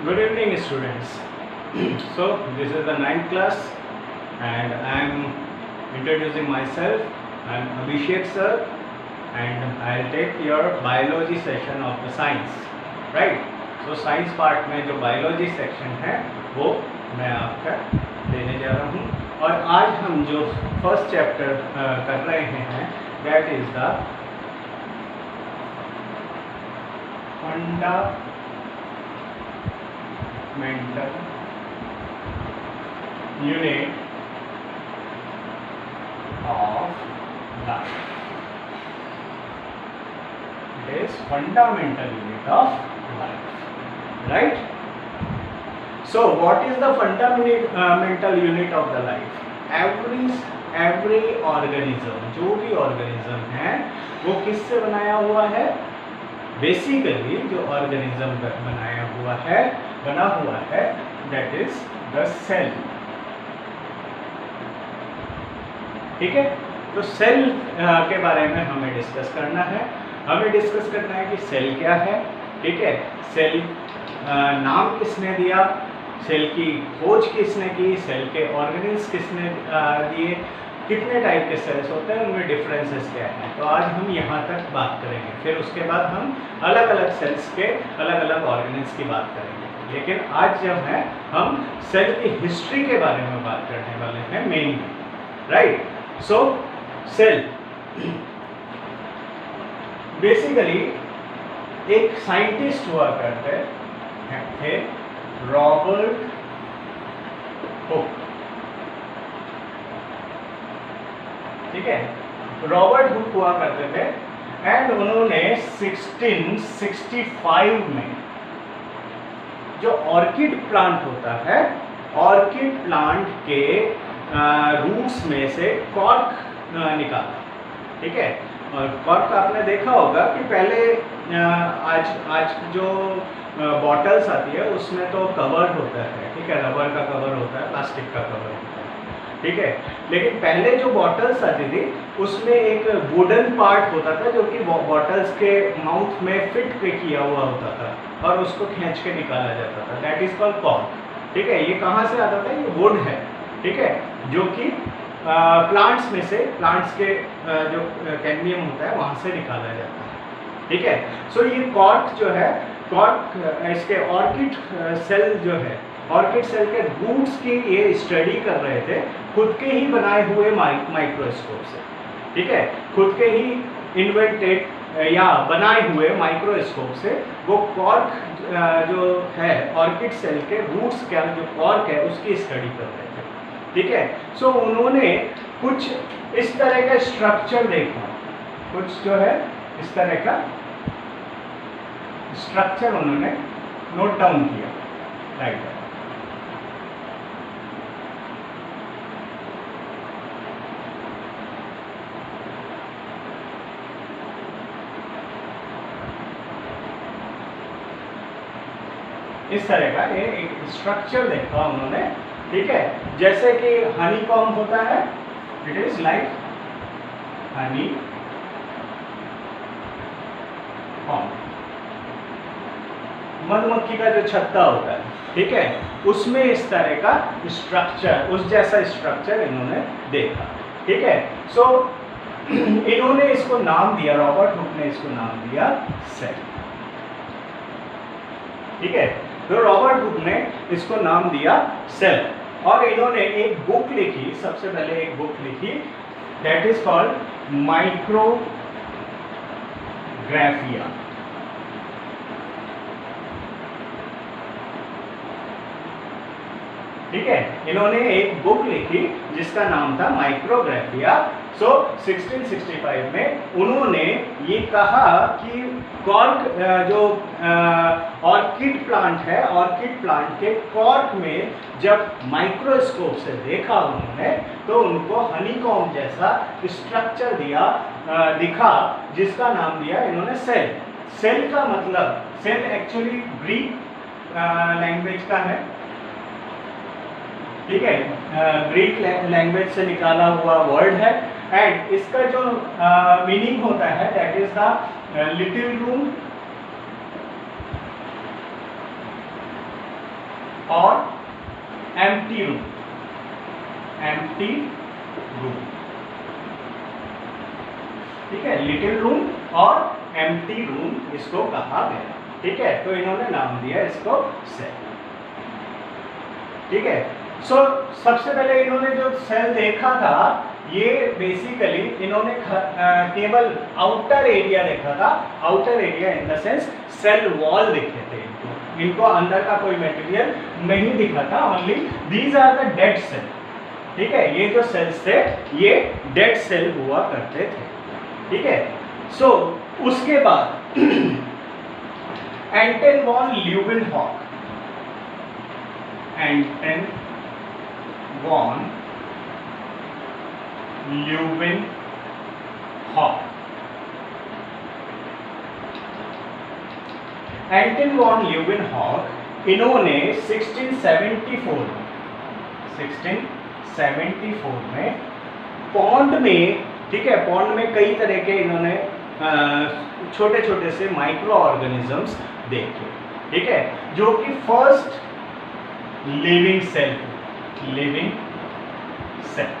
Good evening, students. So this is the 9th class, and I am introducing myself. I am Abhishek sir, and I'll take your biology session of the science. Right? So science part में जो biology section है वो मैं आपका देने जा रहा हूँ, और आज हम जो फर्स्ट चैप्टर कर रहे हैं that is the fundamental unit of life. It is fundamental unit of life, right? So what is the fundamental unit of the life? Every organism, जो भी organism है वो किससे बनाया हुआ है? बेसिकली जो ऑर्गेनिज्म बना हुआ है दैट इज द सेल. ठीक है, तो सेल के बारे में हमें डिस्कस करना है. कि सेल क्या है. ठीक है, सेल नाम किसने दिया, सेल की खोज किसने की, सेल के ऑर्गेनिल्स किसने दिए, कितने टाइप के सेल्स होते हैं, उनमें डिफरेंसेस क्या हैं. तो आज हम यहाँ तक बात करेंगे, फिर उसके बाद हम अलग अलग सेल्स के अलग अलग ऑर्गेनिल्स की बात करेंगे. लेकिन आज जब है हम सेल की हिस्ट्री के बारे में बात करने वाले हैं मेनली. राइट. सो सेल बेसिकली एक साइंटिस्ट हुआ करते थे, रॉबर्ट हुक. ठीक है, रॉबर्ट हुक हुआ करते थे, एंड उन्होंने 1665 में जो ऑर्किड प्लांट होता है, ऑर्किड प्लांट के रूट्स में से कॉर्क निकाला. ठीक है, और कॉर्क आपने देखा होगा कि पहले आज जो बॉटल्स आती है उसमें तो कवर होता है. ठीक है, रबर का कवर होता है, प्लास्टिक का कवर होता है. ठीक है, लेकिन पहले जो बॉटल्स आती थी उसमें एक वुडन पार्ट होता था जो कि बॉटल्स के माउथ में फिट पे किया हुआ होता था, और उसको खींच के निकाला जाता था. That is called cork. ठीक है, ये कहाँ से आता था? ये वुड है. ठीक है, जो कि प्लांट्स में से, प्लांट्स के जो कैडमियम होता है वहाँ से निकाला जाता है. ठीक है, सो ये कॉर्क जो है, कॉर्क इसके ऑर्किड सेल जो है, ऑर्किड सेल के रूट्स की ये स्टडी कर रहे थे खुद के ही बनाए हुए माइक्रोस्कोप से. ठीक है, खुद के ही इन्वेंटेड या बनाए हुए माइक्रोस्कोप से वो कॉर्क जो है, ऑर्किड सेल के रूट्स का जो कॉर्क है उसकी स्टडी कर रहे थे. ठीक है, सो उन्होंने कुछ इस तरह का स्ट्रक्चर देखा, कुछ जो है इस तरह का स्ट्रक्चर उन्होंने नोट डाउन किया. राइट. इस तरह का ये एक स्ट्रक्चर देखा उन्होंने. ठीक है, जैसे कि हनी कॉम्ब होता है, it is like Honey comb. मधुमक्खी का जो छत्ता होता है, ठीक है, उसमें इस तरह का स्ट्रक्चर, उस जैसा स्ट्रक्चर इन्होंने देखा. ठीक है, सो इन्होंने इसको नाम दिया, रॉबर्ट हुक ने इसको नाम दिया सेल. ठीक है, तो रॉबर्ट हुक ने इसको नाम दिया सेल, और इन्होंने एक बुक लिखी, सबसे पहले एक बुक लिखी दैट इज कॉल्ड माइक्रोग्राफिया. ठीक है, इन्होंने एक बुक लिखी जिसका नाम था माइक्रोग्राफिया. सो 1665 में उन्होंने ये कहा कि कॉर्क जो ऑर्किड प्लांट है, ऑर्किड प्लांट के कॉर्क में जब माइक्रोस्कोप से देखा उन्होंने, तो उनको हनीकॉम्ब जैसा स्ट्रक्चर दिखा, जिसका नाम दिया इन्होंने सेल. सेल का मतलब, सेल एक्चुअली ग्रीक लैंग्वेज का है. ठीक है, ग्रीक लैंग्वेज से निकाला हुआ वर्ड है, एंड इसका जो मीनिंग होता है that is the little room और एम्प्टी रूम, एम्प्टी रूम, ठीक है, लिटिल रूम और एम्प्टी रूम इसको कहा गया, ठीक है। तो इन्होंने नाम दिया इसको सेल, ठीक है। सो सबसे पहले इन्होंने जो सेल देखा था ये बेसिकली इन्होंने केवल आउटर एरिया देखा था, outer area in the sense cell wall दिखे थे इनको अंदर का कोई मटेरियल नहीं दिखा था, only these are the dead cell, ठीक है। ये जो सेल्स थे ये डेड सेल हुआ करते थे, ठीक है। सो उसके बाद एंटन वॉन ल्यूवेनहॉक, एंटन वॉन ल्यूवेनहॉक, एंटन वॉन ल्यूवेनहॉक इन्होंने 1674 में पॉन्ड में, ठीक है, पॉन्ड में कई तरह के इन्होंने छोटे छोटे से माइक्रो ऑर्गेनिजम्स देखे, ठीक है, जो कि first living cell, living cell,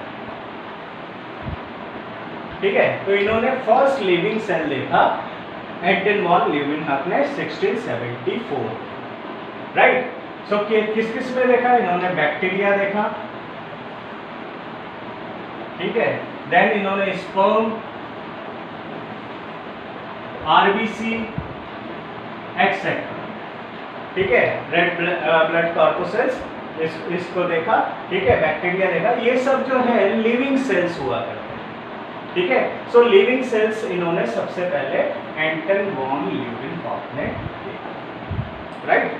ठीक है। तो इन्होंने फर्स्ट लिविंग सेल देखा एंटन वॉन ल्यूवेनहॉक ने 1674, राइट। सो किस किस में देखा इन्होंने? बैक्टीरिया देखा, ठीक है। देन इन्होंने स्पर्म, आरबीसी एक्सेट्रा, ठीक है, रेड ब्लड कॉर्पोसेल्स इसको देखा, ठीक है, बैक्टीरिया देखा, ये सब जो है लिविंग सेल्स हुआ करते हैं, ठीक है। सो लिविंग सेल्स इन्होंने सबसे पहले एंटन वॉन ल्यूवेनहॉक ने देखा, राइट।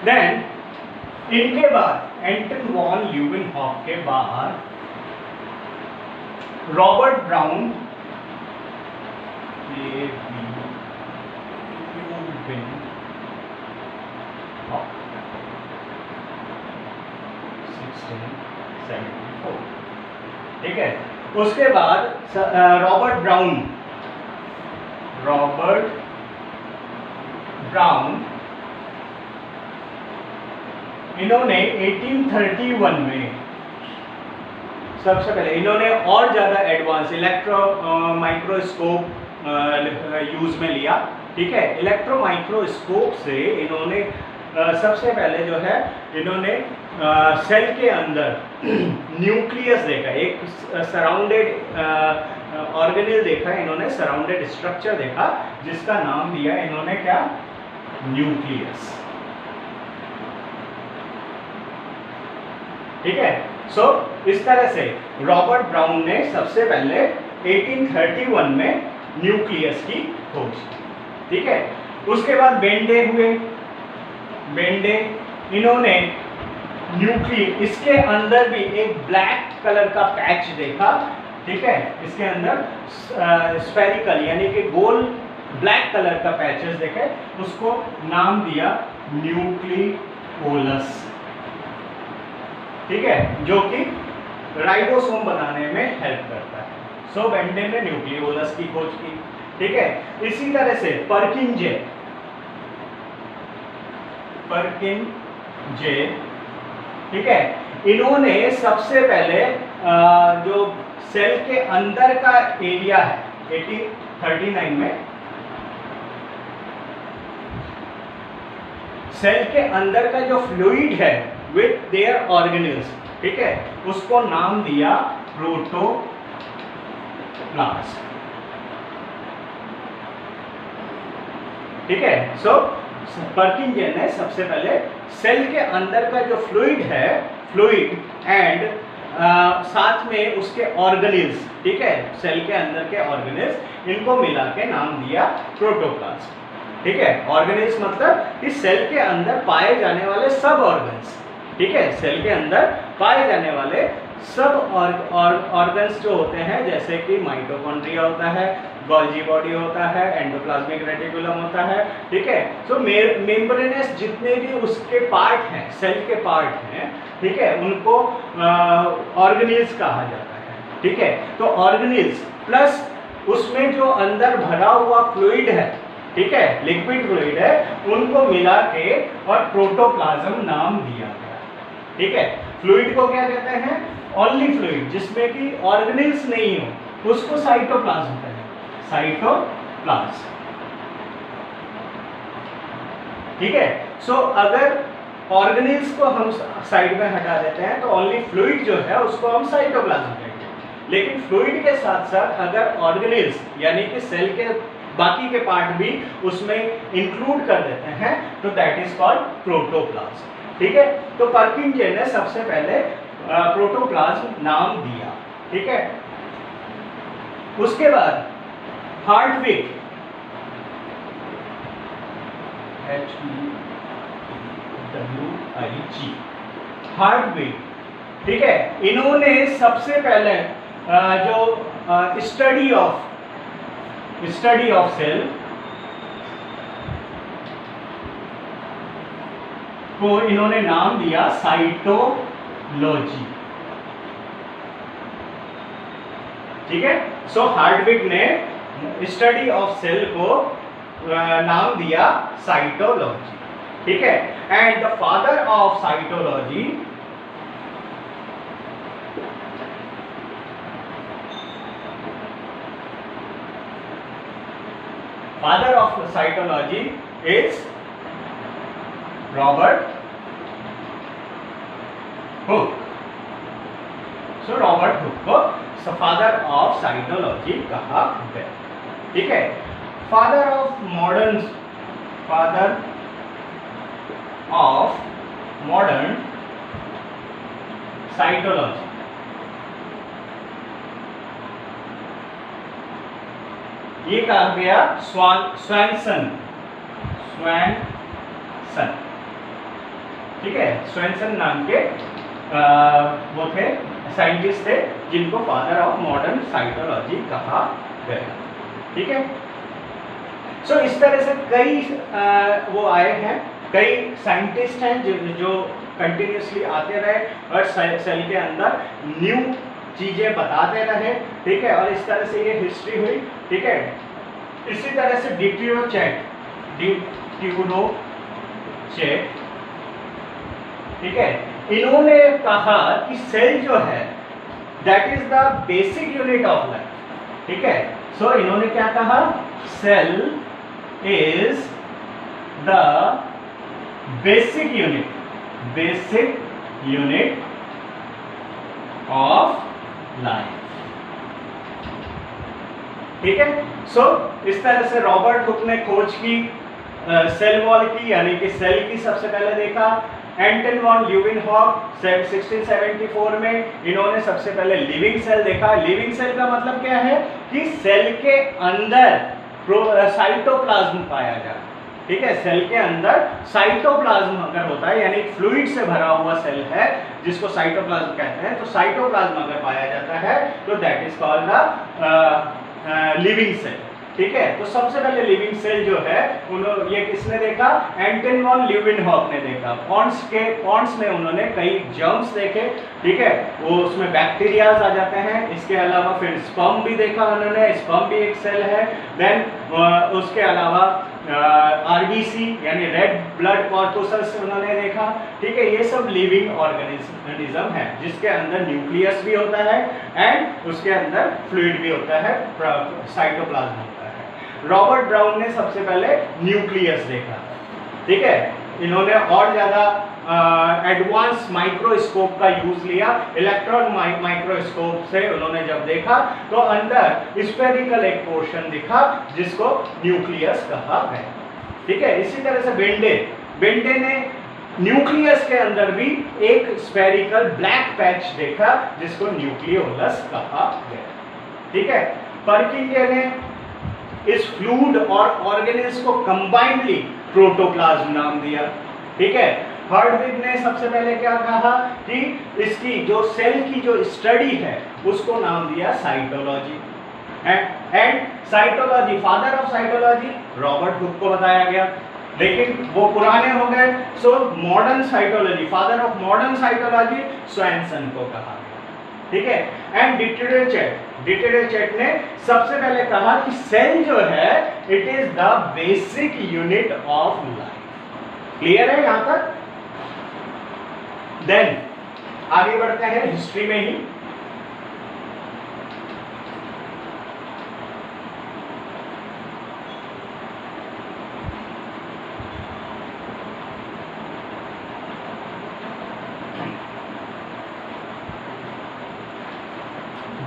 देन इनके बाद एंटन वॉन ल्यूवेनहॉक के बाद रॉबर्ट ब्राउन, ठीक है। उसके बाद रॉबर्ट ब्राउन इन्होंने 1831 में सबसे पहले इन्होंने और ज़्यादा एडवांस इलेक्ट्रो माइक्रोस्कोप यूज में लिया, ठीक है। इलेक्ट्रो माइक्रोस्कोप से इन्होंने सबसे पहले जो है इन्होंने सेल के अंदर न्यूक्लियस देखा, एक सराउंडेड ऑर्गेनेल देखा इन्होंने, सराउंडेड स्ट्रक्चर देखा जिसका नाम दिया इन्होंने क्या? न्यूक्लियस, ठीक है। सो इस तरह से रॉबर्ट ब्राउन ने सबसे पहले 1831 में न्यूक्लियस की खोज की, ठीक है। उसके बाद बेंडे हुए, बेंडे इन्होंने इसके अंदर भी एक ब्लैक कलर का पैच देखा, ठीक है, इसके अंदर स्फेरिकल यानी कि गोल ब्लैक कलर का पैचेस देखे, उसको नाम दिया न्यूक्लियोलस, ठीक है, जो कि राइबोसोम बनाने में हेल्प करता है। सो बेंडे ने न्यूक्लियोलस की खोज की, ठीक है। इसी तरह से परकिंजे, ठीक है, इन्होंने सबसे पहले जो सेल के अंदर का एरिया है 1839 में, सेल के अंदर का जो फ्लूइड है विथ देयर ऑर्गेनेल्स, ठीक है, उसको नाम दिया प्रोटोप्लाज्म, ठीक है। सो पर्किंजे ने सबसे पहले सेल के अंदर का जो फ्लूइड है, फ्लूइड एंड साथ में उसके ऑर्गेनेल्स, ठीक है, सेल के अंदर के ऑर्गेनेल्स, इनको मिला के नाम दिया प्रोटोप्लाज्म, ठीक है। ऑर्गेनेल्स मतलब कि सेल के अंदर पाए जाने वाले सब ऑर्गन्स, ठीक है, सेल के अंदर पाए जाने वाले सब ऑर्गन्स जो होते हैं, जैसे कि माइटोकॉन्ड्रिया होता है, गोल्जी बॉडी होता है, एंडोप्लाज्मिक रेटिकुलम होता है, ठीक है। सो मेम्ब्रेनस जितने भी उसके पार्ट हैं, सेल के पार्ट हैं, ठीक है, उनको ऑर्गेनेल्स कहा जाता है, ठीक है। तो ऑर्गेनेल्स प्लस उसमें जो अंदर भरा हुआ फ्लूइड है, ठीक है, लिक्विड फ्लूइड है, उनको मिला के और प्रोटोप्लाज्म नाम दिया गया। ठीक है, फ्लूइड को क्या कहते हैं? ओनली फ्लूइड, जिसमें कि ऑर्गेनिल्स नहीं हो, उसको साइटोप्लाज्म कहते हैं, साइटोप्लाज्म। ठीक है, सो अगर ऑर्गेनिल्स को हम साइड में हटा देते हैं तो ओनली फ्लूइड जो है उसको हम साइटोप्लाज्म कहते हैं। लेकिन फ्लूइड के साथ साथ अगर ऑर्गेनिल्स यानी कि सेल के बाकी के पार्ट भी उसमें इंक्लूड कर देते हैं तो दैट इज कॉल्ड प्रोटोप्लाज्म। ठीक है, तो पर्किंजे ने सबसे पहले प्रोटोप्लाज्म नाम दिया। ठीक है, उसके बाद हार्टविग, HEWIG, हार्टविग, ठीक है, इन्होंने सबसे पहले जो स्टडी ऑफ सेल को इन्होंने नाम दिया साइटोलॉजी। ठीक है, सो हार्टविग ने स्टडी ऑफ सेल को नाम दिया साइटोलॉजी। ठीक है, and the father of cytology is Robert Hooke. So Robert Hooke को फादर ऑफ साइटोलॉजी कहा गया। ठीक है, फादर ऑफ मॉडर्न साइटोलॉजी, ये कहा गया स्वैनसन। ठीक है, स्वैनसन नाम के वो थे, साइंटिस्ट थे, जिनको फादर ऑफ मॉडर्न साइटोलॉजी कहा गया। ठीक है, सो इस तरह से कई वो आए हैं, कई साइंटिस्ट हैं जो कंटिन्यूसली आते रहे और सेल के अंदर न्यू चीजें बताते रहे। ठीक है, और इस तरह से ये हिस्ट्री हुई। ठीक है, इसी तरह से डिट्यूरोचैट, ठीक है, इन्होंने कहा कि सेल जो है that is the basic unit of life. ठीक है, सो इन्होंने क्या कहा? Cell is the basic unit of life. ठीक है, सो इस तरह से रॉबर्ट हुक ने खोज की सेल वॉल की, यानी कि सेल की सबसे पहले देखा। एंटन वॉन ल्यूवेनहॉक 1674 में इन्होंने सबसे पहले लिविंग सेल देखा। लिविंग सेल का मतलब क्या है कि सेल के अंदर साइटोप्लाज्म पाया जाए। ठीक है, सेल के अंदर साइटोप्लाज्म अगर होता है, यानी फ्लूइड से भरा हुआ सेल है जिसको साइटोप्लाज्म कहते हैं, तो साइटोप्लाज्म अगर पाया जाता है तो that is called the living cell. ठीक है, तो सबसे पहले लिविंग सेल जो है ये किसने देखा? एंटन वॉन ल्यूवेनहॉक ने देखा। पॉन्ड्स में उन्होंने कई जर्म्स देखे। ठीक है, वो उसमें बैक्टीरियाज आ जाते हैं। इसके अलावा फिर स्पर्म भी देखा उन्होंने, स्पर्म भी एक सेल है। देन उसके अलावा आरबीसी यानी रेड ब्लड कॉर्पोसस उन्होंने देखा। ठीक है, ये सब लिविंग ऑर्गेनिज्म है जिसके अंदर न्यूक्लियस भी होता है एंड उसके अंदर फ्लूइड भी होता है, साइटोप्लाज्म होता है। रॉबर्ट ब्राउन ने सबसे पहले न्यूक्लियस देखा। ठीक है, इन्होंने और ज़्यादा एडवांस माइक्रोस्कोप का यूज लिया। इलेक्ट्रॉन माइक्रोस्कोप से उन्होंने जब देखा तो अंदर स्फेरिकल एक पोर्शन दिखा जिसको न्यूक्लियस कहा गया। ठीक है, इसी तरह से बेंडे ने न्यूक्लियस के अंदर भी एक स्फेरिकल ब्लैक पैच देखा जिसको न्यूक्लियोलस कहा गया। ठीक है, पर्किंजे ने इस फ्लूइड और ऑर्गेनिल्स को कंबाइंडली प्रोटोप्लाज्म नाम दिया। ठीक है, हार्टविग ने सबसे पहले क्या कहा कि इसकी जो सेल की जो स्टडी है उसको नाम दिया cytology. And cytology, father of cytology Robert Hooke को बताया गया, लेकिन वो पुराने हो गए। So modern cytology, father of modern cytology Swanson को कहा। ठीक है। एंड डिटेरेचेट ने सबसे पहले कहा कि सेल जो है it is the basic unit of life. Clear है यहां तक? देन आगे बढ़ते हैं हिस्ट्री में ही।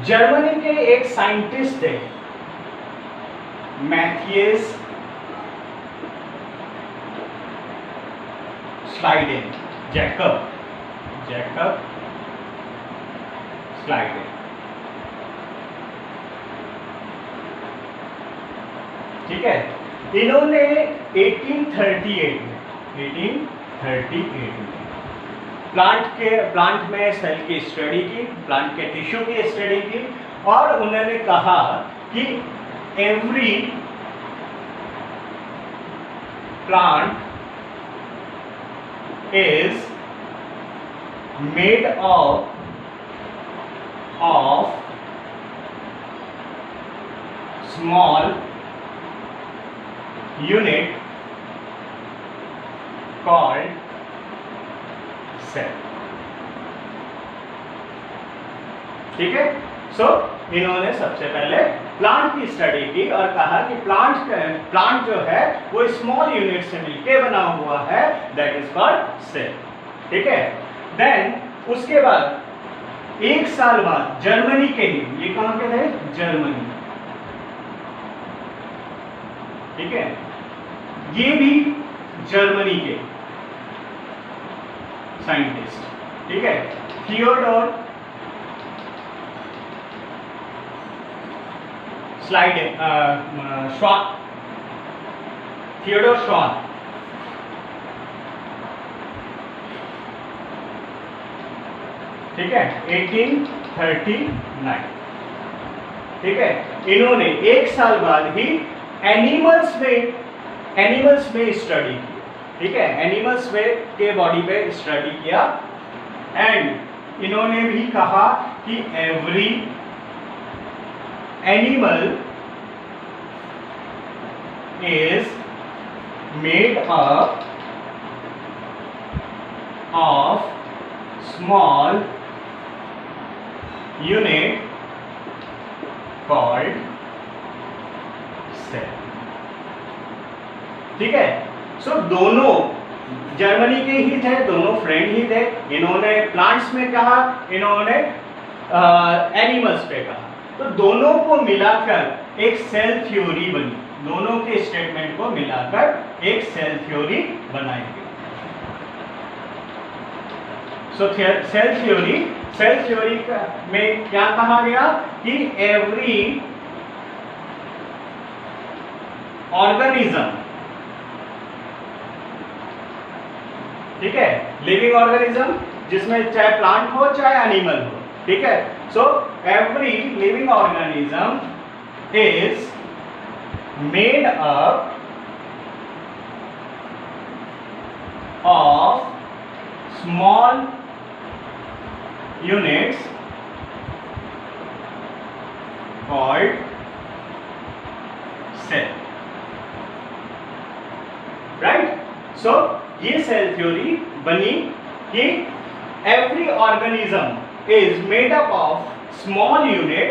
जर्मनी के एक साइंटिस्ट थे मैथियस स्लाइडेन, जैकब स्लाइडेन। ठीक है, इन्होंने 1838 में प्लांट में सेल की स्टडी की, प्लांट के टिश्यू की स्टडी की, और उन्होंने कहा कि every plant is made of small unit called cell। ठीक है, सो इन्होंने सबसे पहले प्लांट की स्टडी की और कहा कि प्लांट जो है वो स्मॉल यूनिट से मिलकर बना हुआ है, दैट इज कॉल्ड सेल। ठीक है, देन उसके बाद एक साल बाद जर्मनी के ही, ये कहां के थे? जर्मनी। ठीक है, ये भी जर्मनी के साइंटिस्ट, ठीक है, थियोडोर श्वान, ठीक है, 1839। ठीक है, इन्होंने एक साल बाद ही एनिमल्स में स्टडी की। ठीक है, एनिमल्स में के बॉडी पे स्टडी किया, एंड इन्होंने भी कहा कि every animal is made up of small unit called cell. ठीक है, सो दोनों जर्मनी के ही थे, दोनों फ्रेंड ही थे। इन्होंने प्लांट्स में कहा, इन्होंने एनिमल्स पे कहा, तो दोनों को मिलाकर एक सेल थ्योरी बनी। दोनों के स्टेटमेंट को मिलाकर एक सेल थ्योरी बनाई गई। सो सेल थ्योरी में क्या कहा गया कि एवरी ऑर्गेनिज्म, ठीक है, लिविंग ऑर्गेनिज्म, जिसमें चाहे प्लांट हो चाहे एनिमल हो, ठीक है, so every living organism is made up of small units called cell, right? So ये सेल थ्योरी बनी कि every organism is made up of small unit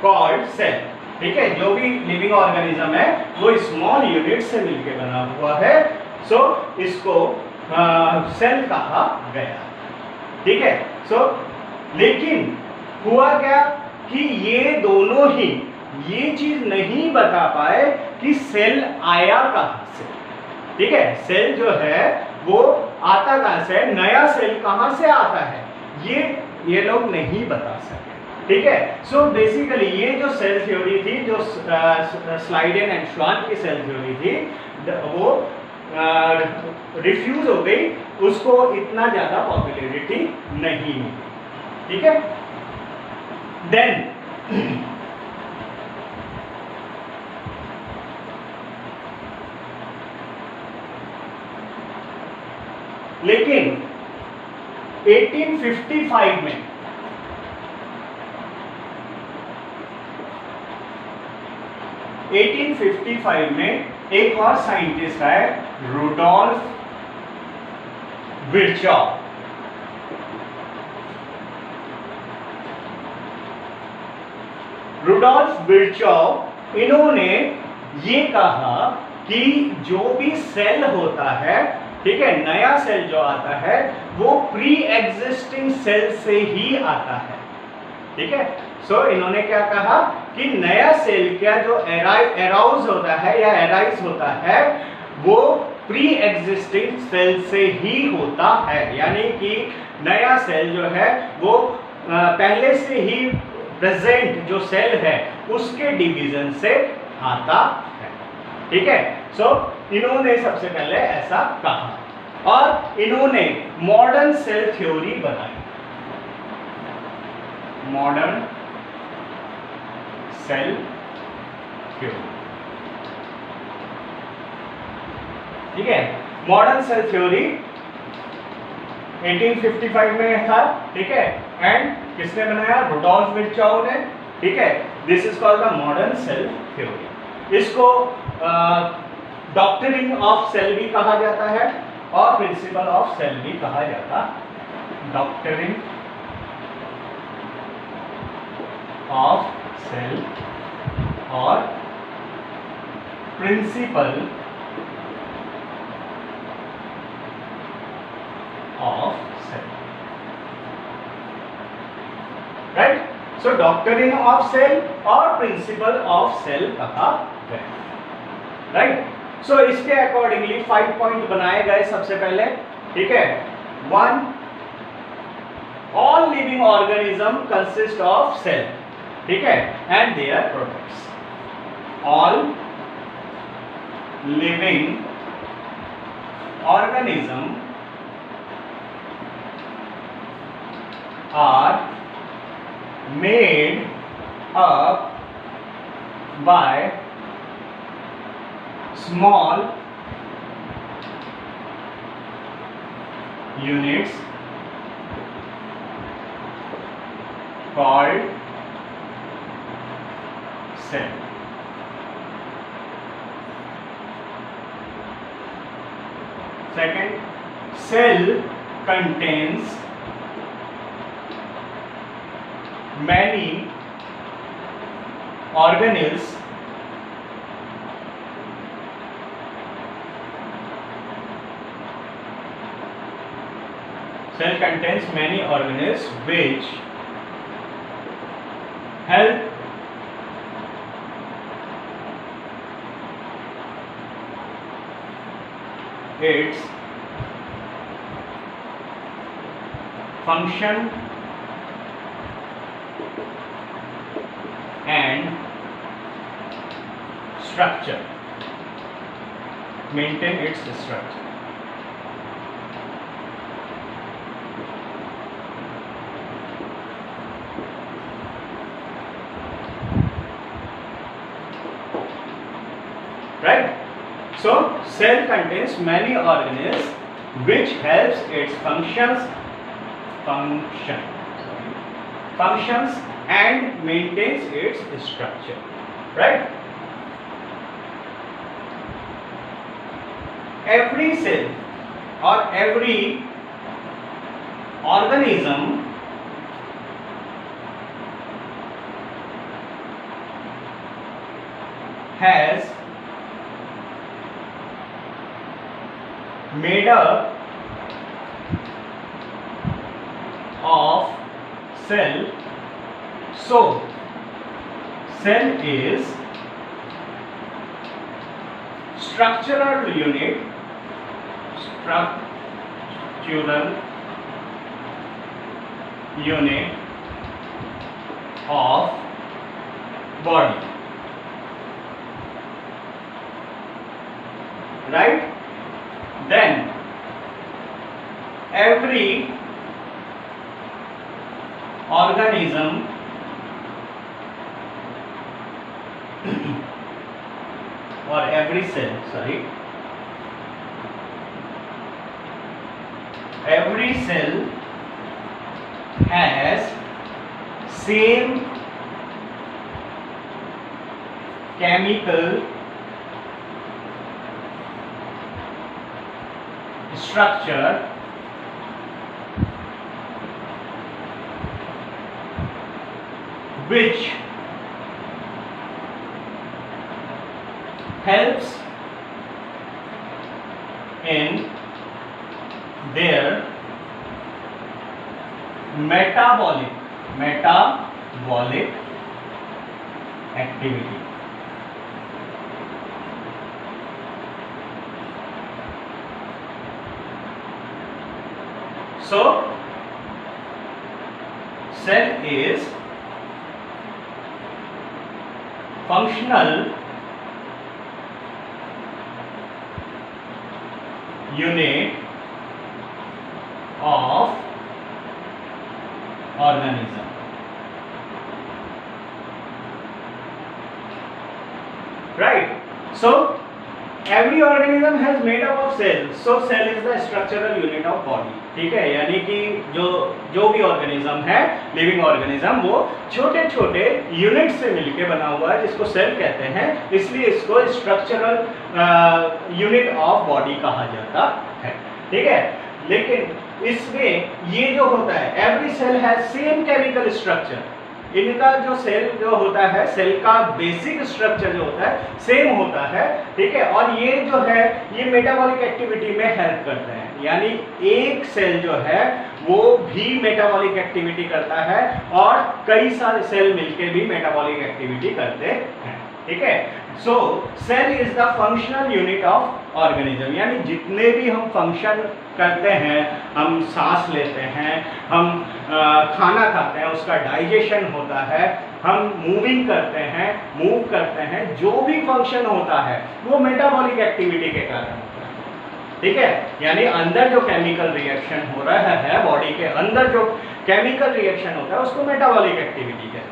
called cell। ठीक है, जो भी लिविंग ऑर्गेनिज्म है वो स्मॉल यूनिट से मिलकर बना हुआ है, सो इसको सेल कहा गया। ठीक है, सो लेकिन हुआ क्या कि ये दोनों ही ये चीज नहीं बता पाए कि सेल आया कहां से। ठीक है, सेल जो है वो आता कहां से, नया सेल कहां से आता है, ये लोग नहीं बता सके। ठीक है, सो बेसिकली ये जो सेल थ्योरी थी, जो स्लाइडेन एंड श्वान की सेल थ्योरी थी, वो रिफ्यूज हो गई, उसको इतना ज्यादा पॉपुलैरिटी नहीं मिली। ठीक है, देन लेकिन 1855 में 1855 में एक और साइंटिस्ट आए, रुडोल्फ विर्चॉव। रुडोल्फ विर्चॉव, इन्होंने ये कहा कि जो भी सेल होता है, ठीक है, नया सेल जो आता है वो प्री एग्जिस्टिंग सेल से ही आता है, ठीक है। सो इन्होंने क्या कहा कि नया सेल क्या जो एराउज होता है या एराइज होता है वो प्री एग्जिस्टिंग सेल से ही होता है, यानी कि नया सेल जो है वो पहले से ही प्रेजेंट जो सेल है उसके डिवीजन से आता है, ठीक है। सो इन्होंने सबसे पहले ऐसा कहा और इन्होंने मॉडर्न सेल थ्योरी बनाई, मॉडर्न सेल थ्योरी, ठीक है। मॉडर्न सेल थ्योरी 1855 में था, ठीक है, एंड किसने बनाया? रुडोल्फ विर्चॉव ने, ठीक है। This is called the modern cell theory. इसको डॉक्ट्रिन ऑफ सेल भी कहा जाता है और प्रिंसिपल ऑफ सेल भी कहा जाता है। डॉक्ट्रिन ऑफ सेल और principle of cell, right. So doctrine of cell और प्रिंसिपल ऑफ सेल कहा गया, राइट। सो इसके अकॉर्डिंगली 5 पॉइंट बनाए गए सबसे पहले, ठीक है। 1, all living organism consist of cell, ठीक है, and their products. All living organism are made up by small units called cell. Second, cell contains many organelles cell contains many organelles which help its function and structure, maintain its structure. Right? So cell contains many organelles which helps its functions and maintains its structure, right? Every cell or every organism has made up of cell. So cell is structural unit of body, right? Then every organism or every cell, every cell has same chemical structure which helps in their metabolic activity. So cell is functional unit of organism. Right? So every organism has made up of cells. So cell is the structural unit of body. ठीक है, यानी कि जो भी organism है, living organism, वो छोटे छोटे यूनिट से मिलके बना हुआ है, जिसको सेल कहते हैं, इसलिए इसको स्ट्रक्चरल यूनिट ऑफ बॉडी कहा जाता है. ठीक है, लेकिन इसमें ये जो होता है, every cell has same chemical structure. इनका जो सेल जो होता है, सेल का बेसिक स्ट्रक्चर जो होता है सेम होता है. ठीक है, और ये जो है ये मेटाबॉलिक एक्टिविटी में हेल्प करते हैं. यानी एक सेल जो है वो भी मेटाबॉलिक एक्टिविटी करता है और कई सारे सेल मिलके भी मेटाबॉलिक एक्टिविटी करते हैं. ठीक है, so cell is the functional unit of organism. यानी जितने भी हम फंक्शन करते हैं, हम सांस लेते हैं, हम खाना खाते हैं, उसका डाइजेशन होता है, हम मूविंग करते हैं, मूव करते हैं, जो भी फंक्शन होता है वो मेटाबॉलिक एक्टिविटी के कारण होता है. ठीक है, यानी अंदर जो केमिकल रिएक्शन हो रहा है, बॉडी के अंदर जो केमिकल रिएक्शन होता है उसको मेटाबॉलिक एक्टिविटी कहते हैं.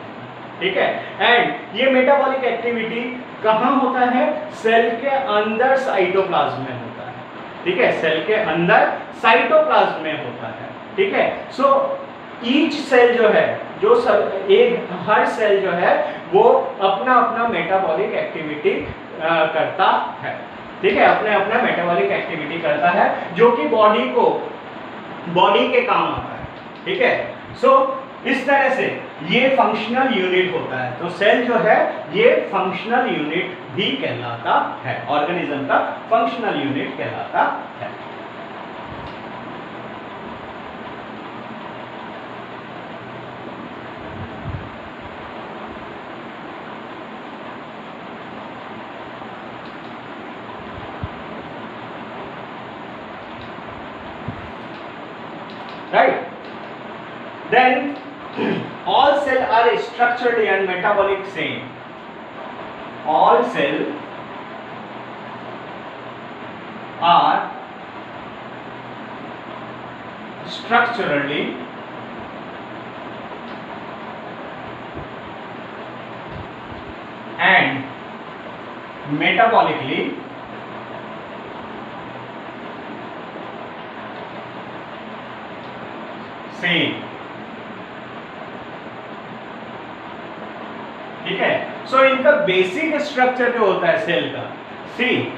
ठीक है, एंड ये मेटाबॉलिक एक्टिविटी कहाँ होता है? सेल के अंदर साइटोप्लाज्म में होता है. ठीक है, सेल के अंदर साइटोप्लाज्म में होता है. ठीक है, सो ईच सेल जो है, हर सेल जो है वो अपना अपना मेटाबॉलिक एक्टिविटी करता है. ठीक है, अपने अपना मेटाबॉलिक एक्टिविटी करता है जो कि बॉडी के काम आता है. ठीक है, सो इस तरह से ये फंक्शनल यूनिट होता है. तो सेल जो है ये फंक्शनल यूनिट भी कहलाता है, ऑर्गेनिज्म का फंक्शनल यूनिट कहलाता है. Right? Then all cell are structurally and metabolic same. All cell are structurally and metabolically same. ठीक है, सो इनका बेसिक स्ट्रक्चर जो होता है सेल का,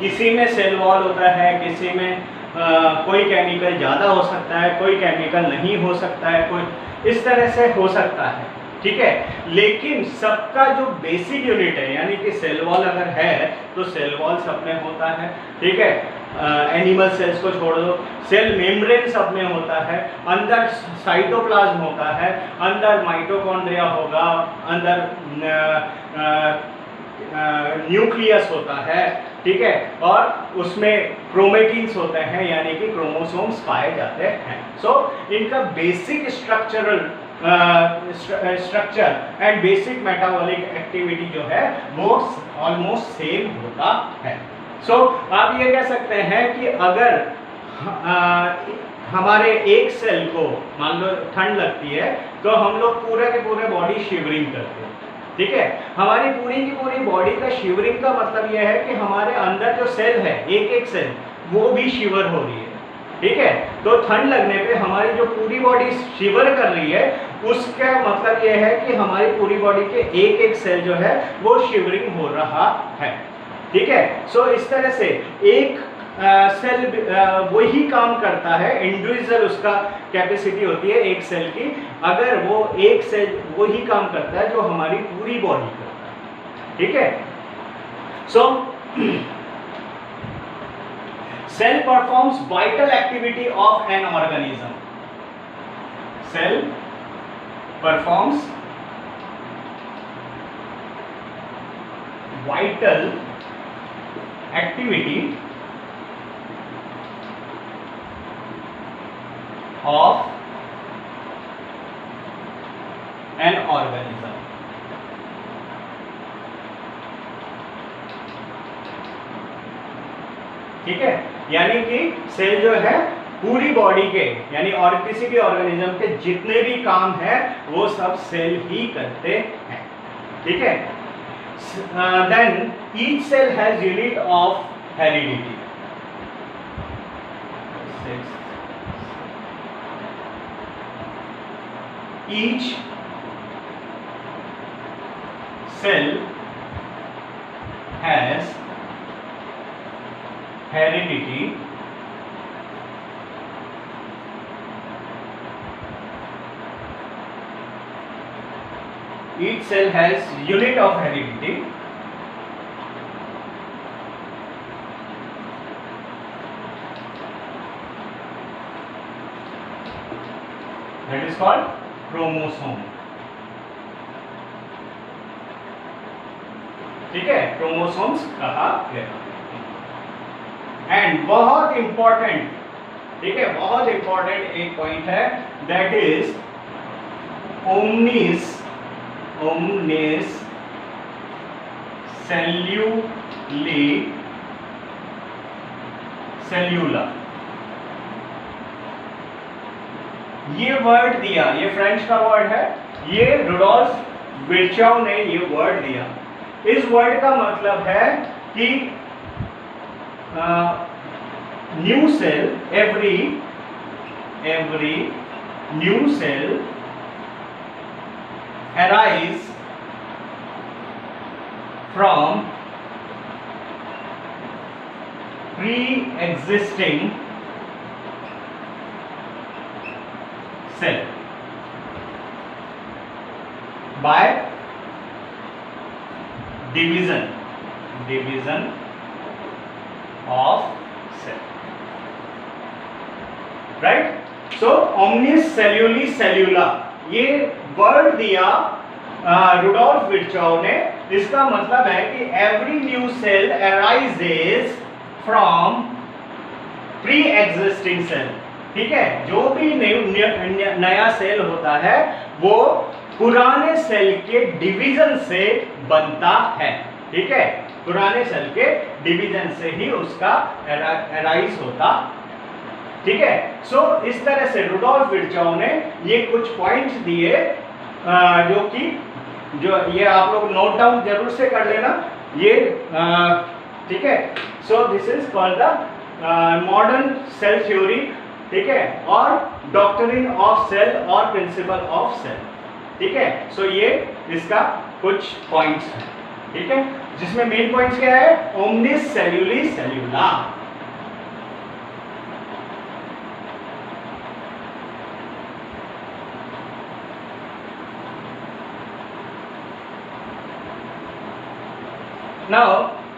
किसी में सेल वॉल होता है, किसी में कोई केमिकल ज्यादा हो सकता है, कोई केमिकल नहीं हो सकता है, कोई इस तरह से हो सकता है. ठीक है, लेकिन सबका जो बेसिक यूनिट है, यानी कि सेल वॉल अगर है तो सेल वॉल सब में होता है. ठीक है, एनिमल सेल्स को छोड़ दो, सेल मेम्ब्रेन सब में होता है, अंदर साइटोप्लाज्म होता है, अंदर माइटोकॉन्ड्रिया होगा, अंदर न्यूक्लियस होता है. ठीक है, और उसमें क्रोमेटिन्स होते हैं, यानी कि क्रोमोसोम्स पाए जाते हैं. सो इनका basic structure and basic metabolic activity जो है वो ऑलमोस्ट सेम होता है. सो आप ये कह सकते हैं कि अगर हमारे एक सेल को मान लो ठंड लगती है तो हम लोग पूरे के पूरे बॉडी शिवरिंग करते हैं. ठीक है, हमारी पूरी की पूरी बॉडी का शिवरिंग का मतलब यह है कि हमारे अंदर जो सेल है, एक एक सेल, वो भी शिवर हो रही है. ठीक है। तो ठंड लगने पे हमारी जो पूरी बॉडी शिवर कर रही है, उसका मतलब ये है कि हमारी पूरी बॉडी के एक एक सेल जो है वो शिवरिंग हो रहा है, ठीक है। सो इस तरह से एक सेल वही काम करता है, इंडिविजुअल उसका कैपेसिटी होती है एक सेल की, अगर वो एक सेल वही काम करता है जो हमारी पूरी बॉडी करता है, ठीक है। सो cell performs vital activity of an organism. Cell performs vital activity of an organism. ठीक है, यानी कि सेल जो है पूरी बॉडी के, यानी और किसी भी ऑर्गेनिज्म के जितने भी काम है वो सब सेल ही करते हैं, ठीक है। Then each cell has unit of heredity. Each cell has heredity each cell has unit of heredity that is called chromosome, ठीक है, क्रोमोसोम्स कहा गया। एंड बहुत इंपॉर्टेंट, ठीक है, बहुत इंपॉर्टेंट एक पॉइंट है, दैट इज ओमनिस सेल्यूला। ये वर्ड दिया, ये फ्रेंच का वर्ड है, ये रुडोल्फ विर्चॉव ने ये वर्ड दिया। इस वर्ड का मतलब है कि new cell, every new cell arise from pre-existing cell by division of cell, right? So omnis celluli cellula, ये वर्ड दिया रुडोल्फ विर्चॉव ने। इसका मतलब है कि every new cell arises from pre existing cell, ठीक है। जो भी नया सेल होता है वो पुराने सेल के डिवीजन से बनता है, ठीक है, पुराने सेल के डिवीजन से ही उसका अराइज होता, ठीक है। सो इस तरह से रुडोल्फ विर्चॉव ने ये कुछ पॉइंट्स दिए जो ये आप लोग नोट डाउन जरूर से कर लेना ये, ठीक है। So this is called the modern cell theory, ठीक है, और डॉक्ट्रिन ऑफ सेल और प्रिंसिपल ऑफ सेल, ठीक है। सो ये इसका कुछ पॉइंट्स हैं, ठीक है, जिसमें मेन पॉइंट्स क्या है, ओमनिस सेल्यूली सेल्यूला। नाउ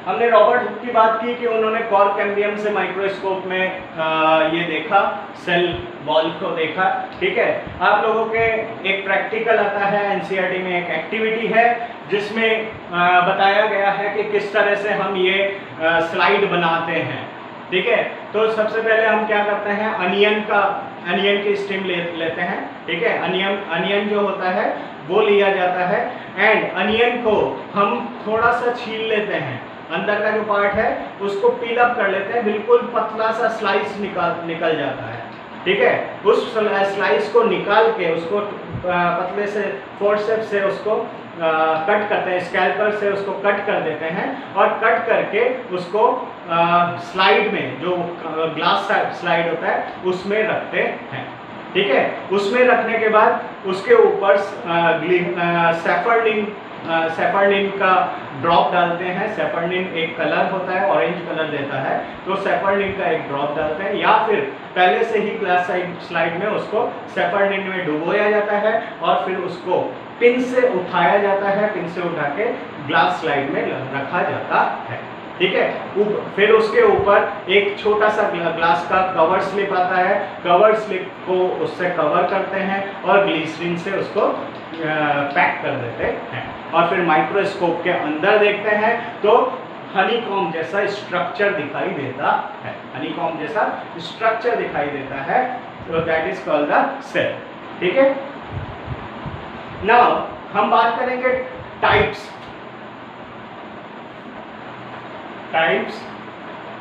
हमने रॉबर्ट हुक की बात की कि उन्होंने कॉर्क कैम्बियम से माइक्रोस्कोप में ये देखा, सेल वॉल को देखा, ठीक है। आप लोगों के एक प्रैक्टिकल आता है, एनसीईआरटी में एक एक्टिविटी है जिसमें बताया गया है कि किस तरह से हम ये स्लाइड बनाते हैं, ठीक है। तो सबसे पहले हम क्या करते हैं, अनियन की स्टीम लेते हैं, ठीक है। अनियन जो होता है वो लिया जाता है एंड अनियन को हम थोड़ा सा छील लेते हैं, अंदर का जो पार्ट है उसको पील अप कर लेते हैं, बिल्कुल पतला सा स्लाइस निकल जाता है, ठीक है। उस स्लाइस को निकाल के उसको पतले से फोर्सेप्स से उसको कट करते हैं, स्कैल्पर से उसको कट कर देते हैं और कट करके उसको स्लाइड में, जो ग्लास स्लाइड होता है उसमें रखते हैं। ठीक है, उसमें रखने के बाद उसके ऊपर सेफरलिन का ड्रॉप डालते हैं। सेफरलिन एक कलर होता है, ऑरेंज कलर देता है, तो सेफरलिन का एक ड्रॉप डालते हैं, या फिर पहले से ही ग्लास स्लाइड में उसको सेफरलिन में डुबोया जाता है और फिर उसको पिन से उठाया जाता है, पिन से उठा के ग्लास स्लाइड में रखा जाता है। ठीक है, फिर उसके ऊपर एक छोटा सा ग्लास का कवर स्लिप आता है, कवर स्लिप को उससे कवर करते हैं और ग्लिसरीन से उसको पैक कर देते हैं और फिर माइक्रोस्कोप के अंदर देखते हैं तो हनीकॉम्ब जैसा स्ट्रक्चर दिखाई देता है, हनीकॉम्ब जैसा स्ट्रक्चर दिखाई देता है, तो that is called the cell. ठीक है, नाउ हम बात करेंगे टाइप्स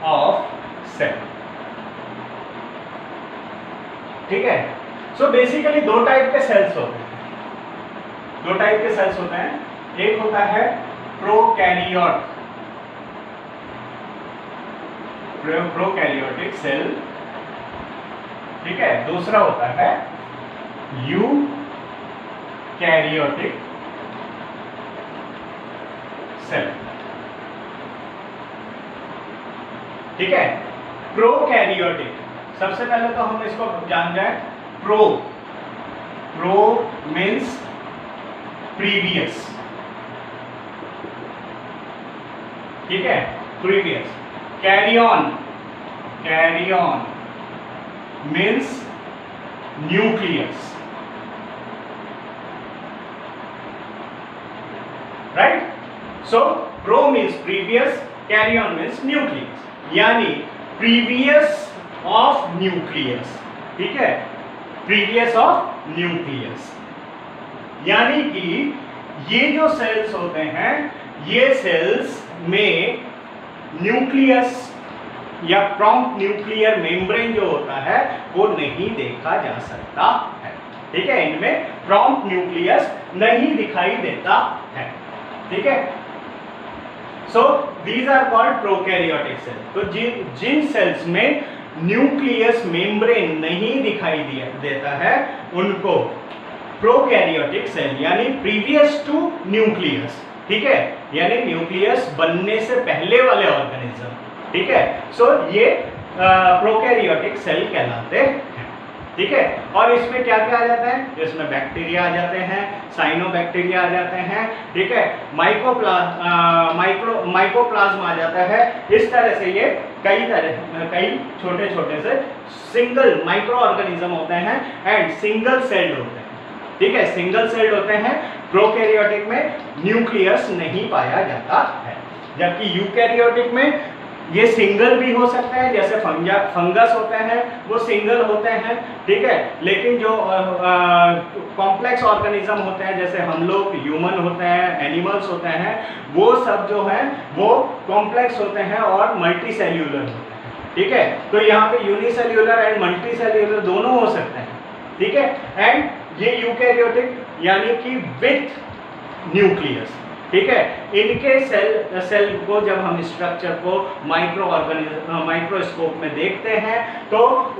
ऑफ सेल। ठीक है, सो बेसिकली दो टाइप के सेल्स होते हैं, दो टाइप के सेल्स होते हैं, एक होता है प्रोकैरियोटिक सेल, ठीक है, दूसरा होता है यूकैरियोटिक सेल। ठीक है, प्रोकैरियोटिक, सबसे पहले तो हम इसको जान जाए। प्रो मीन्स प्रीवियस, ठीक है, previous. Carry on means nucleus, right. So pro means previous, carry on means nucleus, यानी प्रीवियस ऑफ न्यूक्लियस। ठीक है, प्रीवियस ऑफ न्यूक्लियस, यानी कि ये जो सेल्स होते हैं, ये सेल्स में न्यूक्लियस या प्रॉम्प्ट न्यूक्लियर मेम्ब्रेन जो होता है वो नहीं देखा जा सकता है। ठीक है, इनमें प्रॉम्प्ट न्यूक्लियस नहीं दिखाई देता है। ठीक है, so these are called prokaryotic cell. तो जिन सेल्स में न्यूक्लियस मेम्ब्रेन नहीं दिखाई देता है उनको प्रोकैरियोटिक सेल, यानी प्रीवियस टू न्यूक्लियस, ठीक है, यानी न्यूक्लियस बनने से पहले वाले ऑर्गेनिज्म। ठीक है, सो ये प्रोकैरियोटिक सेल कहलाते हैं। ठीक है, और इसमें क्या क्या आ जाता है, इसमें बैक्टीरिया आ जाते हैं, साइनोबैक्टीरिया आ जाते हैं, ठीक है, माइकोप्लाज्म आ जाता है। इस तरह से ये कई छोटे छोटे से सिंगल माइक्रो ऑर्गेनिज्म होते हैं एंड सिंगल सेल्ड होते हैं। ठीक है, सिंगल सेल्ड होते हैं। प्रोकैरियोटिक में न्यूक्लियस नहीं पाया जाता है, जबकि यूकैरियोटिक में ये सिंगल भी हो सकते हैं, जैसे फंगस होते हैं वो सिंगल होते हैं। ठीक है, लेकिन जो कॉम्प्लेक्स ऑर्गेनिज्म होते हैं, जैसे हम लोग ह्यूमन होते हैं, एनिमल्स होते हैं, वो सब जो है वो कॉम्प्लेक्स होते हैं और मल्टी सेल्यूलर होते हैं। ठीक है, तो यहाँ पे यूनिसेल्यूलर एंड मल्टी सेल्यूलर दोनों हो सकते हैं। ठीक है, एंड ये यूकैरियोटिक यानी कि विथ न्यूक्लियस। ठीक है, इनके सेल को जब हम स्ट्रक्चर को माइक्रोस्कोप में देखते हैं तो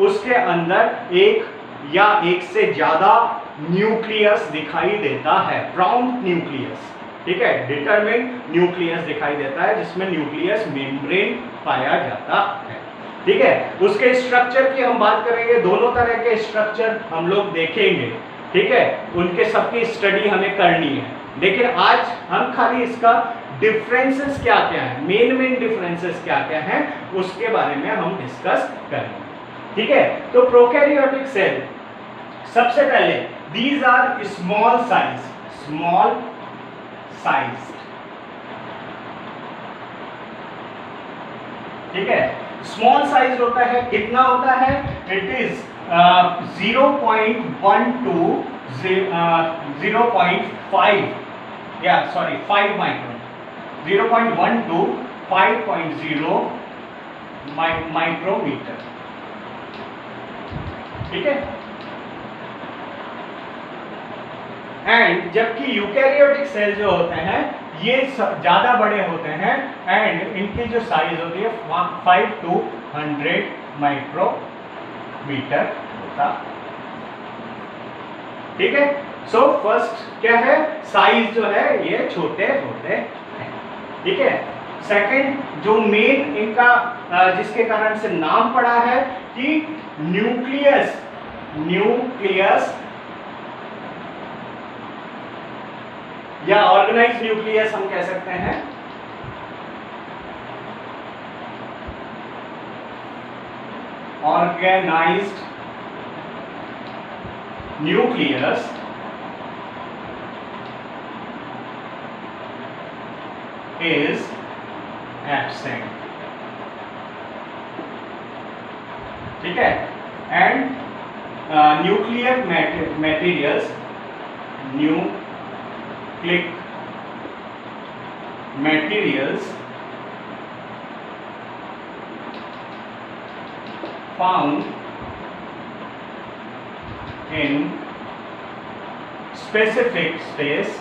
उसके अंदर एक या एक से ज्यादा न्यूक्लियस दिखाई देता है, प्रॉम्प्ट न्यूक्लियस। ठीक है, डिटरमिन्ड न्यूक्लियस दिखाई देता है जिसमें न्यूक्लियस मेम्ब्रेन पाया जाता है। ठीक है, उसके स्ट्रक्चर की हम बात करेंगे, दोनों तरह के स्ट्रक्चर हम लोग देखेंगे। ठीक है, उनके सबकी स्टडी हमें करनी है, लेकिन आज हम खाली इसका डिफरेंसेस क्या क्या है, मेन डिफरेंसेस क्या क्या हैं उसके बारे में हम डिस्कस करेंगे। ठीक है, तो प्रोकैरियोटिक सेल सबसे पहले दीज आर स्मॉल साइज। ठीक है, स्मॉल साइज होता है, कितना होता है, it is 5 micron, 0.1 to 5.0 micrometre. ठीक है, एंड जबकि यूकैरियोटिक सेल जो होते हैं ये ज़्यादा बड़े होते हैं एंड इनकी जो साइज होती है 5 to 100 माइक्रोमीटर होता। ठीक है, सो फर्स्ट क्या है, साइज जो है ये छोटे होते हैं। ठीक है, सेकंड जो मेन इनका जिसके कारण से नाम पड़ा है कि न्यूक्लियस या ऑर्गेनाइज न्यूक्लियस हम कह सकते हैं। Organised nucleus is absent। ठीक है, and nuclear materials found in specific space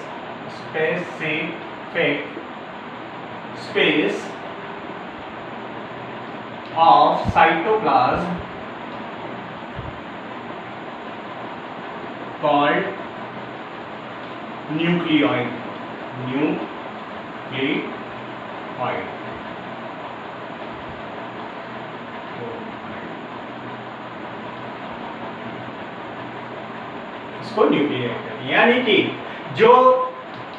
of cytoplasm called nucleoid। इसको न्यूक्लियोइड, यानी कि जो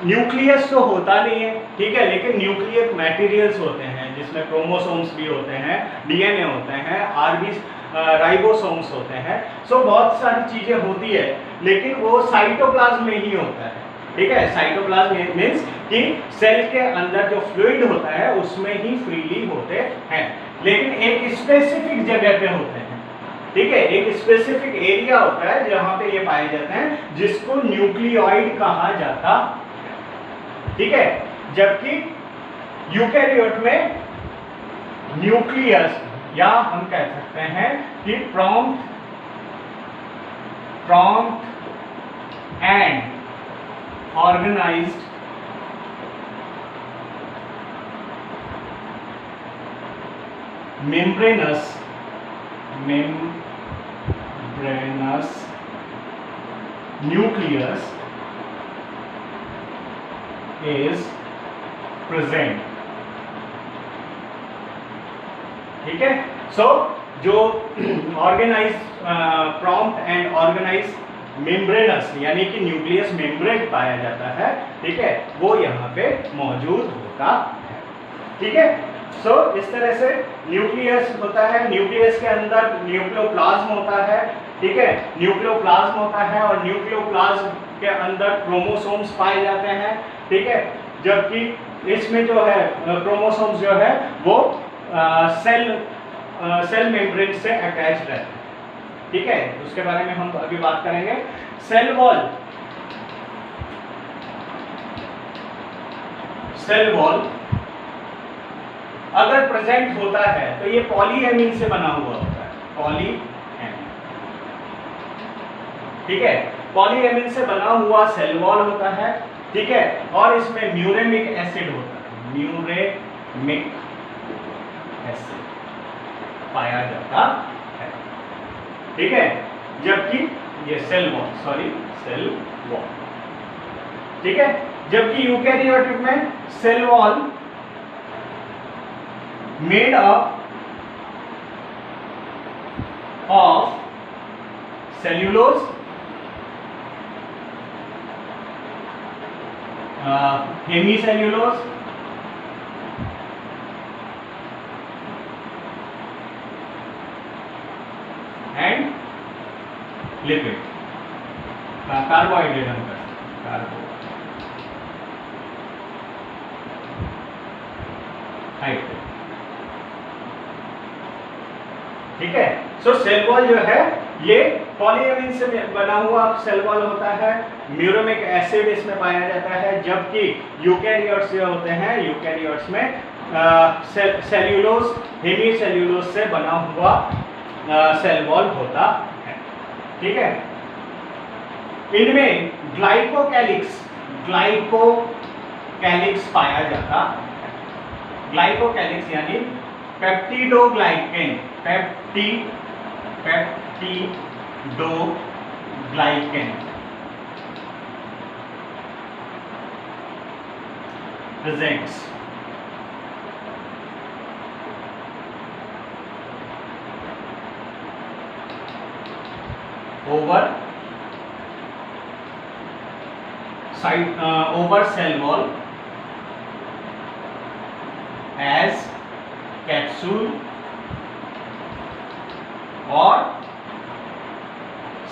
न्यूक्लियस तो होता नहीं है, ठीक है, लेकिन न्यूक्लियर मटेरियल्स होते हैं जिसमें क्रोमोसोम्स भी होते हैं, डीएनए होते हैं, राइबोसोम्स होते हैं। सो बहुत सारी चीजें होती है लेकिन वो साइटोप्लाज्म में ही होता है। ठीक है, साइटोप्लाज्म मीन्स कि सेल के अंदर जो फ्लूइड होता है उसमें ही फ्रीली होते हैं, लेकिन एक स्पेसिफिक जगह पे होते हैं। ठीक है, एक स्पेसिफिक एरिया होता है जहां पे ये पाए जाते हैं जिसको न्यूक्लियोइड कहा जाता है। ठीक है, जबकि यूकैरियोट में न्यूक्लियस या हम कह सकते हैं कि prompt and organised membranous nucleus is present। ठीक है, सो जो organise prompt and organise membranous यानी कि न्यूक्लियस मेम्ब्रेन पाया जाता है, ठीक है, वो यहाँ पे मौजूद होता है। ठीक है, सो इस तरह से न्यूक्लियस होता है, न्यूक्लियस के अंदर न्यूक्लियोप्लाज्म होता है। ठीक है, न्यूक्लियोप्लाज्म होता है और न्यूक्लियोप्लाज्म के अंदर क्रोमोसोम्स पाए जाते हैं। ठीक है, जबकि इसमें जो है क्रोमोसोम्स जो है वो सेल मेम्ब्रेन से अटैच्ड रहते हैं। ठीक है, उसके बारे में हम अभी बात करेंगे। सेल वॉल अगर प्रेजेंट होता है तो ये पॉलीएमीन से बना हुआ होता है, पॉलीएमीन। ठीक है, पॉलीएमीन से बना हुआ सेल वॉल होता है। ठीक है, और इसमें म्यूरेमिक एसिड होता है, म्यूरेमिक एसिड पाया जाता है। ठीक है, जबकि ये सेल वॉल। ठीक है, जबकि यूकैरियोटिक में cell wall made up of cellulose, hemicellulose and lipid, carbohydrate हम कार्बोहाइड्रेट। ठीक है, सो सेल वॉल जो है ये पॉलीएमीन से बना हुआ सेल वॉल होता है, म्यूरेमिक एसिड इसमें पाया जाता है। जबकि यूकैरियोट्स जो होते हैं, यूकैरियोट्स में सेल्यूलोज, हेमीसेल्यूलोज से बना हुआ सेल वॉल होता है। ठीक है, इनमें ग्लाइकोकैलिक्स पाया जाता है। ग्लाइकोकैलिक्स यानी peptidoglycan, peptidoglycan presents over cell wall as capsule or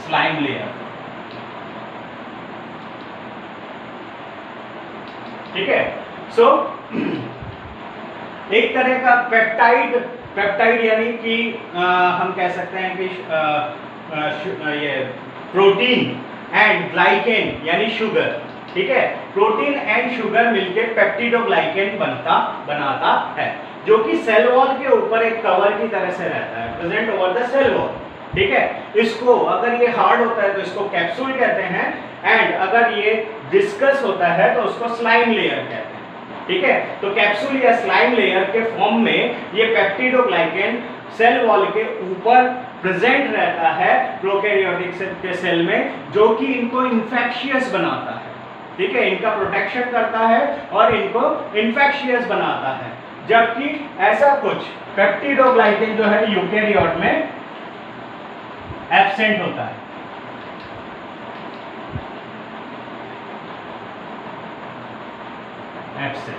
slime layer। ठीक है, सो एक तरह का पेप्टाइड यानी कि हम कह सकते हैं कि ये प्रोटीन एंड ग्लाइकेन यानी शुगर। ठीक है, प्रोटीन एंड शुगर मिलकर पेप्टिडोग्लाइकेन बनाता है, जो कि सेल वॉल के ऊपर एक कवर की तरह से रहता है, present over the cell wall. ठीक है, इसको अगर ये हार्ड होता है तो इसको कैप्सूल कहते हैं, एंड अगर ये विस्कस होता है तो उसको स्लाइम लेयर कहते हैं। ठीक है, तो कैप्सूल या स्लाइम लेयर के फॉर्म में ये पेप्टिडोग्लाइकेन सेल वॉल के ऊपर प्रेजेंट रहता है प्रोकैरियोटिक के सेल में, जो कि इनको इन्फेक्शियस बनाता है। ठीक है, इनका प्रोटेक्शन करता है और इनको इन्फेक्शियस बनाता है, जबकि ऐसा कुछ पेप्टिडोग्लाइकेन जो है यूकेरियोट में एब्सेंट होता है। Absent,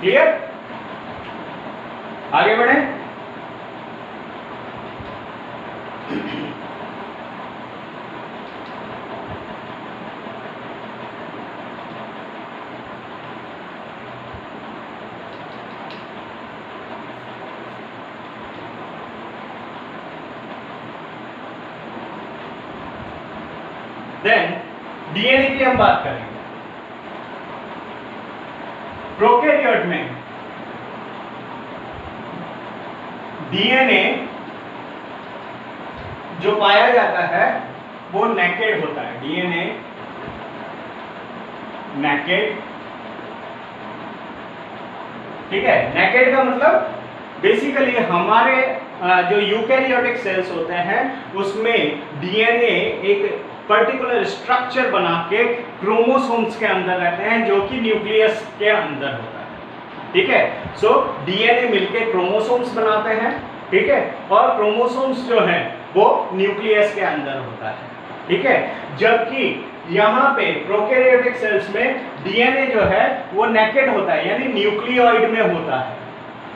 clear? आगे बढ़े। देन डीएनए की हम बात करेंगे। प्रोकैरियोट में डीएनए जो पाया जाता है वो नेकेड होता है। DNA naked. ठीक है, नेकेड का मतलब बेसिकली हमारे जो यूकैरियोटिक सेल्स होते हैं उसमें डीएनए एक पर्टिकुलर स्ट्रक्चर बना के क्रोमोसोम्स के अंदर रहते हैं, जो कि न्यूक्लियस के अंदर होता है। ठीक है, सो डीएनए मिलके क्रोमोसोम्स बनाते हैं। ठीक है, और क्रोमोसोम्स जो हैं वो न्यूक्लियस के अंदर होता है। ठीक है, जबकि यहाँ पे प्रोकैरियोटिक सेल्स में डीएनए जो है वो नेकेड होता है, यानी न्यूक्लियोइड में होता है।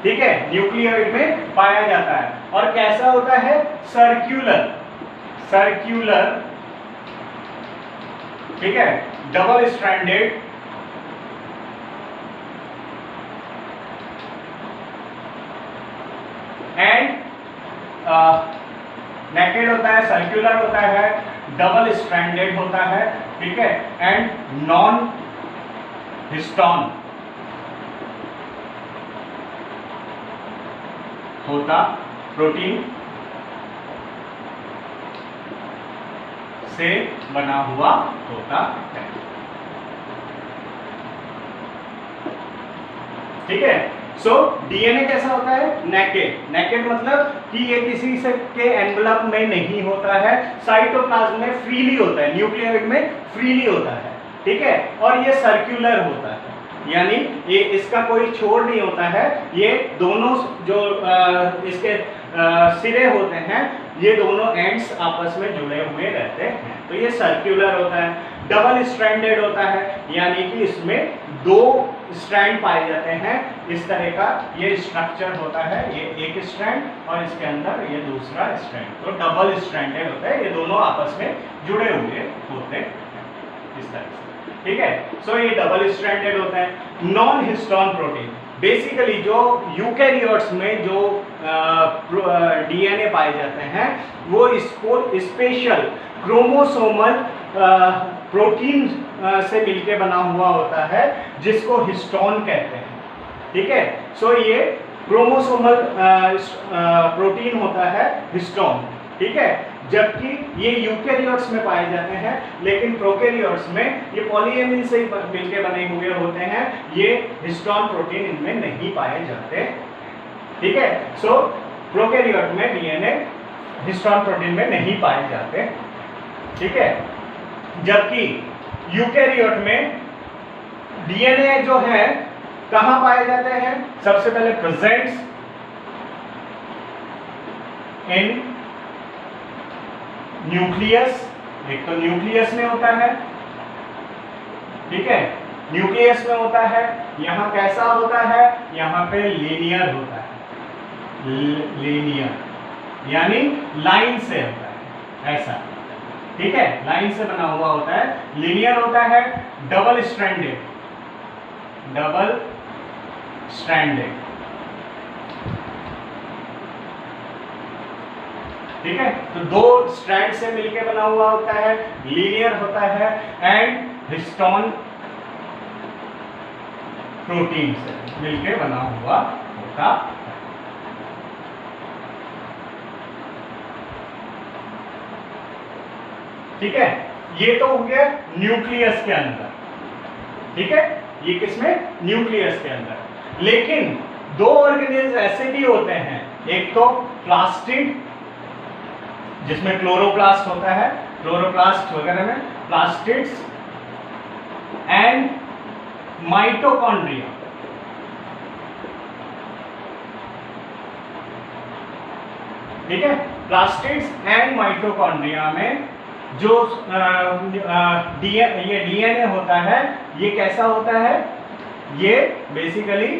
ठीक है, न्यूक्लियोइड में पाया जाता है, और कैसा होता है? सर्क्यूलर। ठीक है, डबल स्ट्रैंडेड एंड नेकेड होता है, सर्क्यूलर होता है, डबल स्ट्रैंडेड होता है। ठीक है, एंड नॉन हिस्टोन होता, प्रोटीन से बना हुआ होता है। ठीक है, सो डीएनए कैसा होता है? नेकेड मतलब कि ये किसी से के एनवलप में नहीं होता है, साइटोप्लाज्म में फ्रीली होता है, न्यूक्लियोइड में फ्रीली होता है। ठीक है, और ये सर्कुलर होता है, यानी ये इसका कोई छोर नहीं होता है। ये दोनों जो इसके सिरे होते हैं, ये दोनों एंड्स आपस में जुड़े हुए रहते हैं, तो ये सर्कुलर होता है। डबल स्ट्रैंडेड होता है, यानी कि इसमें दो स्ट्रैंड पाए जाते हैं। इस तरह का ये स्ट्रक्चर होता है, ये एक स्ट्रैंड और इसके अंदर ये दूसरा स्ट्रैंड, तो डबल स्ट्रैंडेड होता है। ये दोनों आपस में जुड़े हुए होते हैं इस तरह से। ठीक है, सो ये डबल स्ट्रैंडेड होता है। नॉन हिस्टोन प्रोटीन, बेसिकली जो यूकैरियोट्स में जो डीएनए पाए जाते हैं वो इसको स्पेशल क्रोमोसोमल प्रोटीन से मिलके बना हुआ होता है, जिसको हिस्टोन कहते हैं। ठीक है, सो ये क्रोमोसोमल प्रोटीन होता है हिस्टोन। ठीक है, जबकि ये यूकेरियोट्स में पाए जाते हैं, लेकिन प्रोकैरियोट्स में ये पॉलीएमिन से मिलकर बने हुए होते हैं, ये हिस्टोन प्रोटीन इनमें नहीं पाए जाते। ठीक है, सो प्रोकैरियोट में डीएनए हिस्टोन प्रोटीन में नहीं पाए जाते। ठीक है, जबकि यूकेरियोट में डीएनए जो है कहां पाए जाते हैं? सबसे पहले प्रेजेंट्स इन न्यूक्लियस, एक तो न्यूक्लियस में होता है, ठीक है, न्यूक्लियस में होता है। यहां कैसा होता है? यहां पे लीनियर होता है, लीनियर यानी लाइन से होता है, ऐसा, ठीक है, लाइन से बना हुआ होता है, लीनियर होता है। डबल स्ट्रैंडेड, डबल स्ट्रैंडेड, ठीक है, तो दो स्ट्रैंड से मिलकर बना हुआ होता है, लीनियर होता है एंड हिस्टोन प्रोटीन से मिलकर बना हुआ होता है। ठीक है, ये तो हो गया न्यूक्लियस के अंदर, ठीक है, ये किसमें? न्यूक्लियस के अंदर। लेकिन दो ऑर्गेनेल्स ऐसे भी होते हैं, एक तो प्लास्टिड जिसमें क्लोरोप्लास्ट होता है, क्लोरोप्लास्ट वगैरह में प्लास्टिड्स, एंड माइटोकॉन्ड्रिया, ठीक है, प्लास्टिड्स एंड माइटोकॉन्ड्रिया में जो ये डीएनए होता है, ये कैसा होता है? ये बेसिकली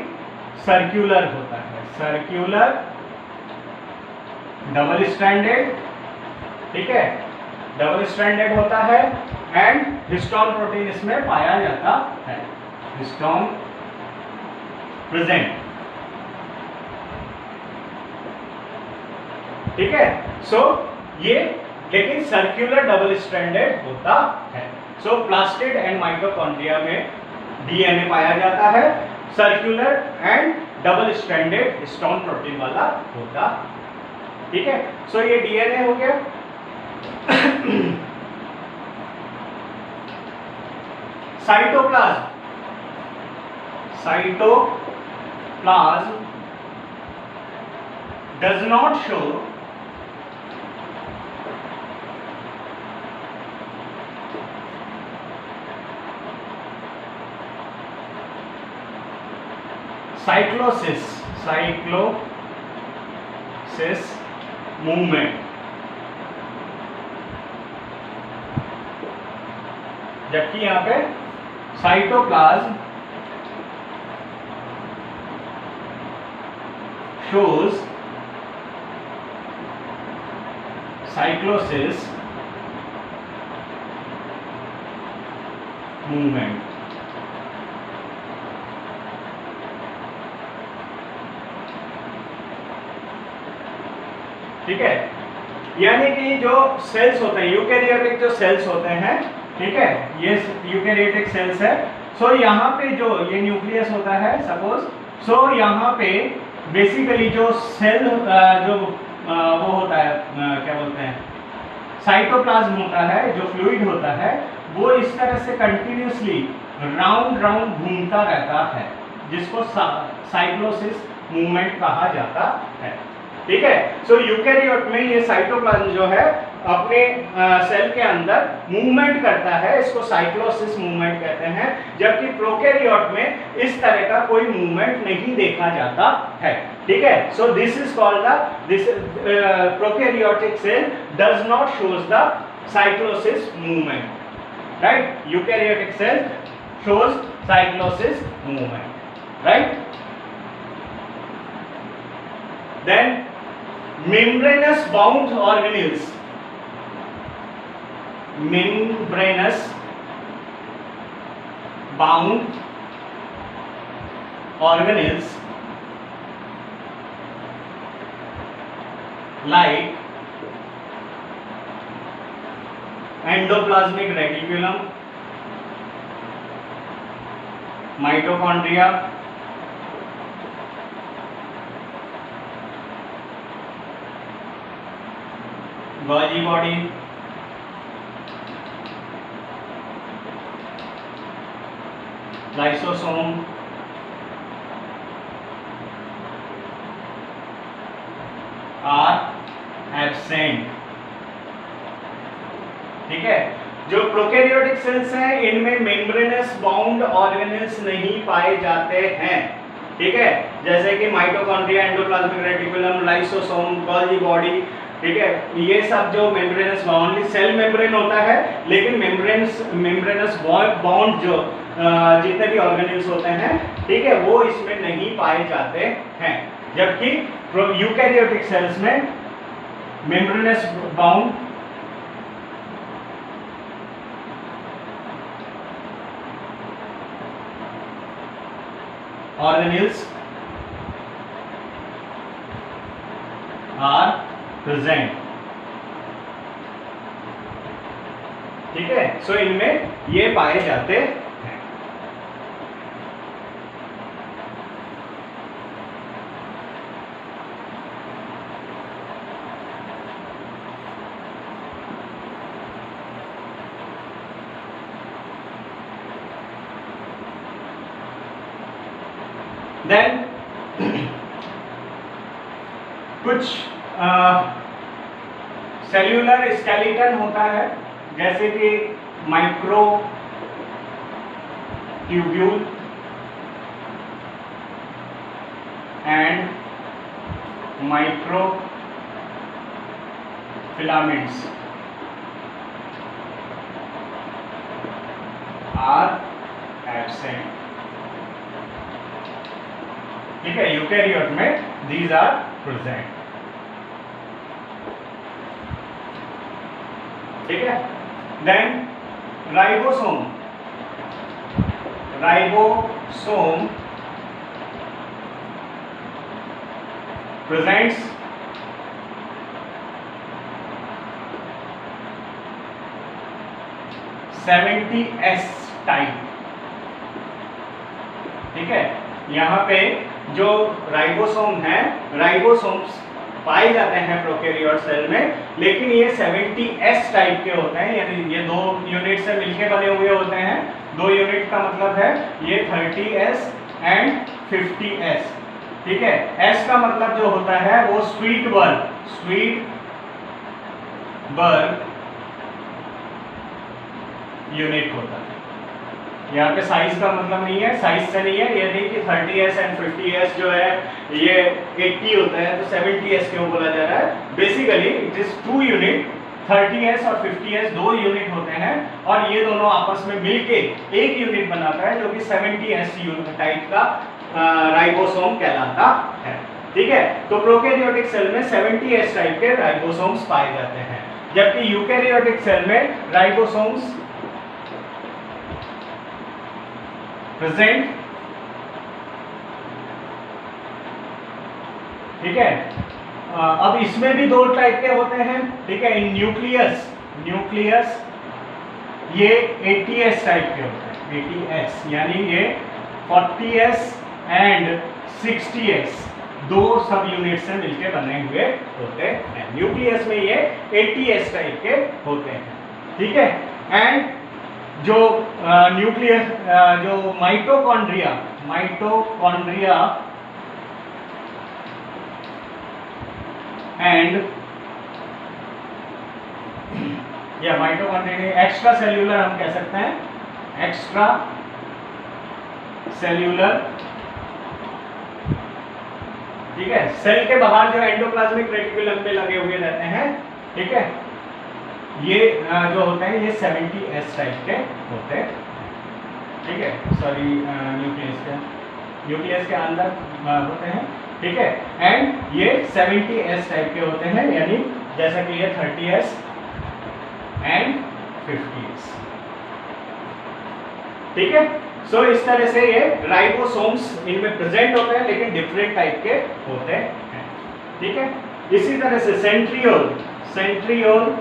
सर्कुलर होता है, सर्कुलर डबल स्ट्रैंडेड, ठीक है, डबल स्ट्रैंडेड होता है एंड हिस्टोन प्रोटीन इसमें पाया जाता है, हिस्टोन प्रेजेंट, ठीक है। सो ये लेकिन सर्कुलर डबल स्ट्रैंडेड होता है। सो प्लास्टिड एंड माइटोकॉन्ड्रिया में डीएनए पाया जाता है, circular and double stranded histone protein वाला होता, ठीक है। सो ये डीएनए हो गया। Cytoplasm, cytoplasm does not show cyclosis, cyclosis movement, जबकि यहां पे साइटोप्लाज्म shows cyclosis movement। ठीक है, यानी कि जो सेल्स होते हैं, यूकेरियोटिक जो सेल्स होते हैं, ठीक है, ये यूकेरियोटिक सेल्स है। सो यहाँ पे जो ये न्यूक्लियस होता है सपोज, सो यहाँ पे बेसिकली जो सेल जो वो होता है, क्या बोलते हैं, साइटोप्लाज्म होता है, जो फ्लूइड होता है, वो इस तरह से कंटिन्यूसली राउंड राउंड घूमता रहता है, जिसको साइक्लोसिस मूवमेंट कहा जाता है। ठीक है, सो यूकेरियोट में ये साइटोप्लाज्म जो है अपने सेल के अंदर मूवमेंट करता है, इसको साइक्लोसिस मूवमेंट कहते हैं, जबकि प्रोकैरियोट में इस तरह का कोई मूवमेंट नहीं देखा जाता है। ठीक है, so this is called the this prokaryotic cell does not shows the cyclosis movement, right. Eukaryotic cell shows cyclosis movement, right. Then membranous bound organelles, membranous bound organelles like endoplasmic reticulum, mitochondria, Golgi body, lysosome, are absent. ठीक है, जो prokaryotic cells हैं इनमें membranes bound organelles नहीं पाए जाते हैं। ठीक है, जैसे कि mitochondria, endoplasmic reticulum, lysosome, Golgi body. ठीक है, ये सब जो मेम्ब्रेनस बाउंड सेल मेम्ब्रेन होता है, लेकिन मेम्ब्रेनस बाउंड जो जितने भी ऑर्गेनेल्स होते हैं, ठीक है, वो इसमें नहीं पाए जाते हैं। जबकि यूकैरियोटिक सेल्स में membranous bound organelles are present. ठीक है, सो इनमें ये पाए जाते हैं। देन कुछ सेल्यूलर स्केलेटन होता है, जैसे कि microtubule and microfilaments are absent. ठीक है, यूकैरियोट में दीज आर प्रेजेंट। ठीक है, then ribosome presents (70S type. ठीक है, यहाँ पे जो राइबोसोम है, राइबोसोम्स पाए जाते हैं प्रोकैरियोट सेल में, लेकिन ये 70S टाइप के होते हैं, यानी ये 2 यूनिट से मिलके बने हुए होते हैं। 2 यूनिट का मतलब है ये 30S एंड 50S। ठीक है, S का मतलब जो होता है वो स्वीट बर्ग यूनिट होता है। यहाँ पे साइज का मतलब नहीं है, साइज से नहीं है, ये नहीं कि 30S एंड 50S जो है ये 80 होता है तो 70S क्यों बोला जा रहा है। Basically it is 2 unit, 30S और 50S 2 यूनिट होते हैं, और ये दोनों आपस में मिलके एक यूनिट बनाता है, जो कि 70S टाइप का राइबोसोम कहलाता है। ठीक है, तो प्रोकैरियोटिक सेल में 70S टाइप के राइबोसोम्स पाए जाते हैं, जबकि यूकैरियोटिक सेल में राइबोसोम्स प्रेजेंट। ठीक है, अब इसमें भी 2 टाइप के होते हैं। ठीक है, इन न्यूक्लियस ये 80S टाइप के होते हैं, 80S, यानी ये 40S एंड 60S 2 सब यूनिट से मिलकर बने हुए होते हैं। न्यूक्लियस में ये 80S टाइप के होते हैं। ठीक है, एंड जो न्यूक्लियस जो माइटोकॉन्ड्रिया एंड या माइटोकॉन्ड्रिया एक्स्ट्रा सेल्यूलर हम कह सकते हैं, एक्स्ट्रा सेल्यूलर। ठीक है, सेल के बाहर जो एंडोप्लाज्मिक रेटिकुलम पे लगे हुए रहते हैं। ठीक है, ये जो होते हैं ये 70S टाइप के होते हैं। ठीक है, सॉरी न्यूक्लियस के अंदर होते हैं। ठीक है, एंड ये 70S टाइप के होते हैं, यानी जैसा कि ये 30S एंड 50S। ठीक है, सो इस तरह से ये राइबोसोम्स इनमें प्रेजेंट होते हैं, लेकिन डिफरेंट टाइप के होते हैं। ठीक है, इसी तरह से सेंट्रियोल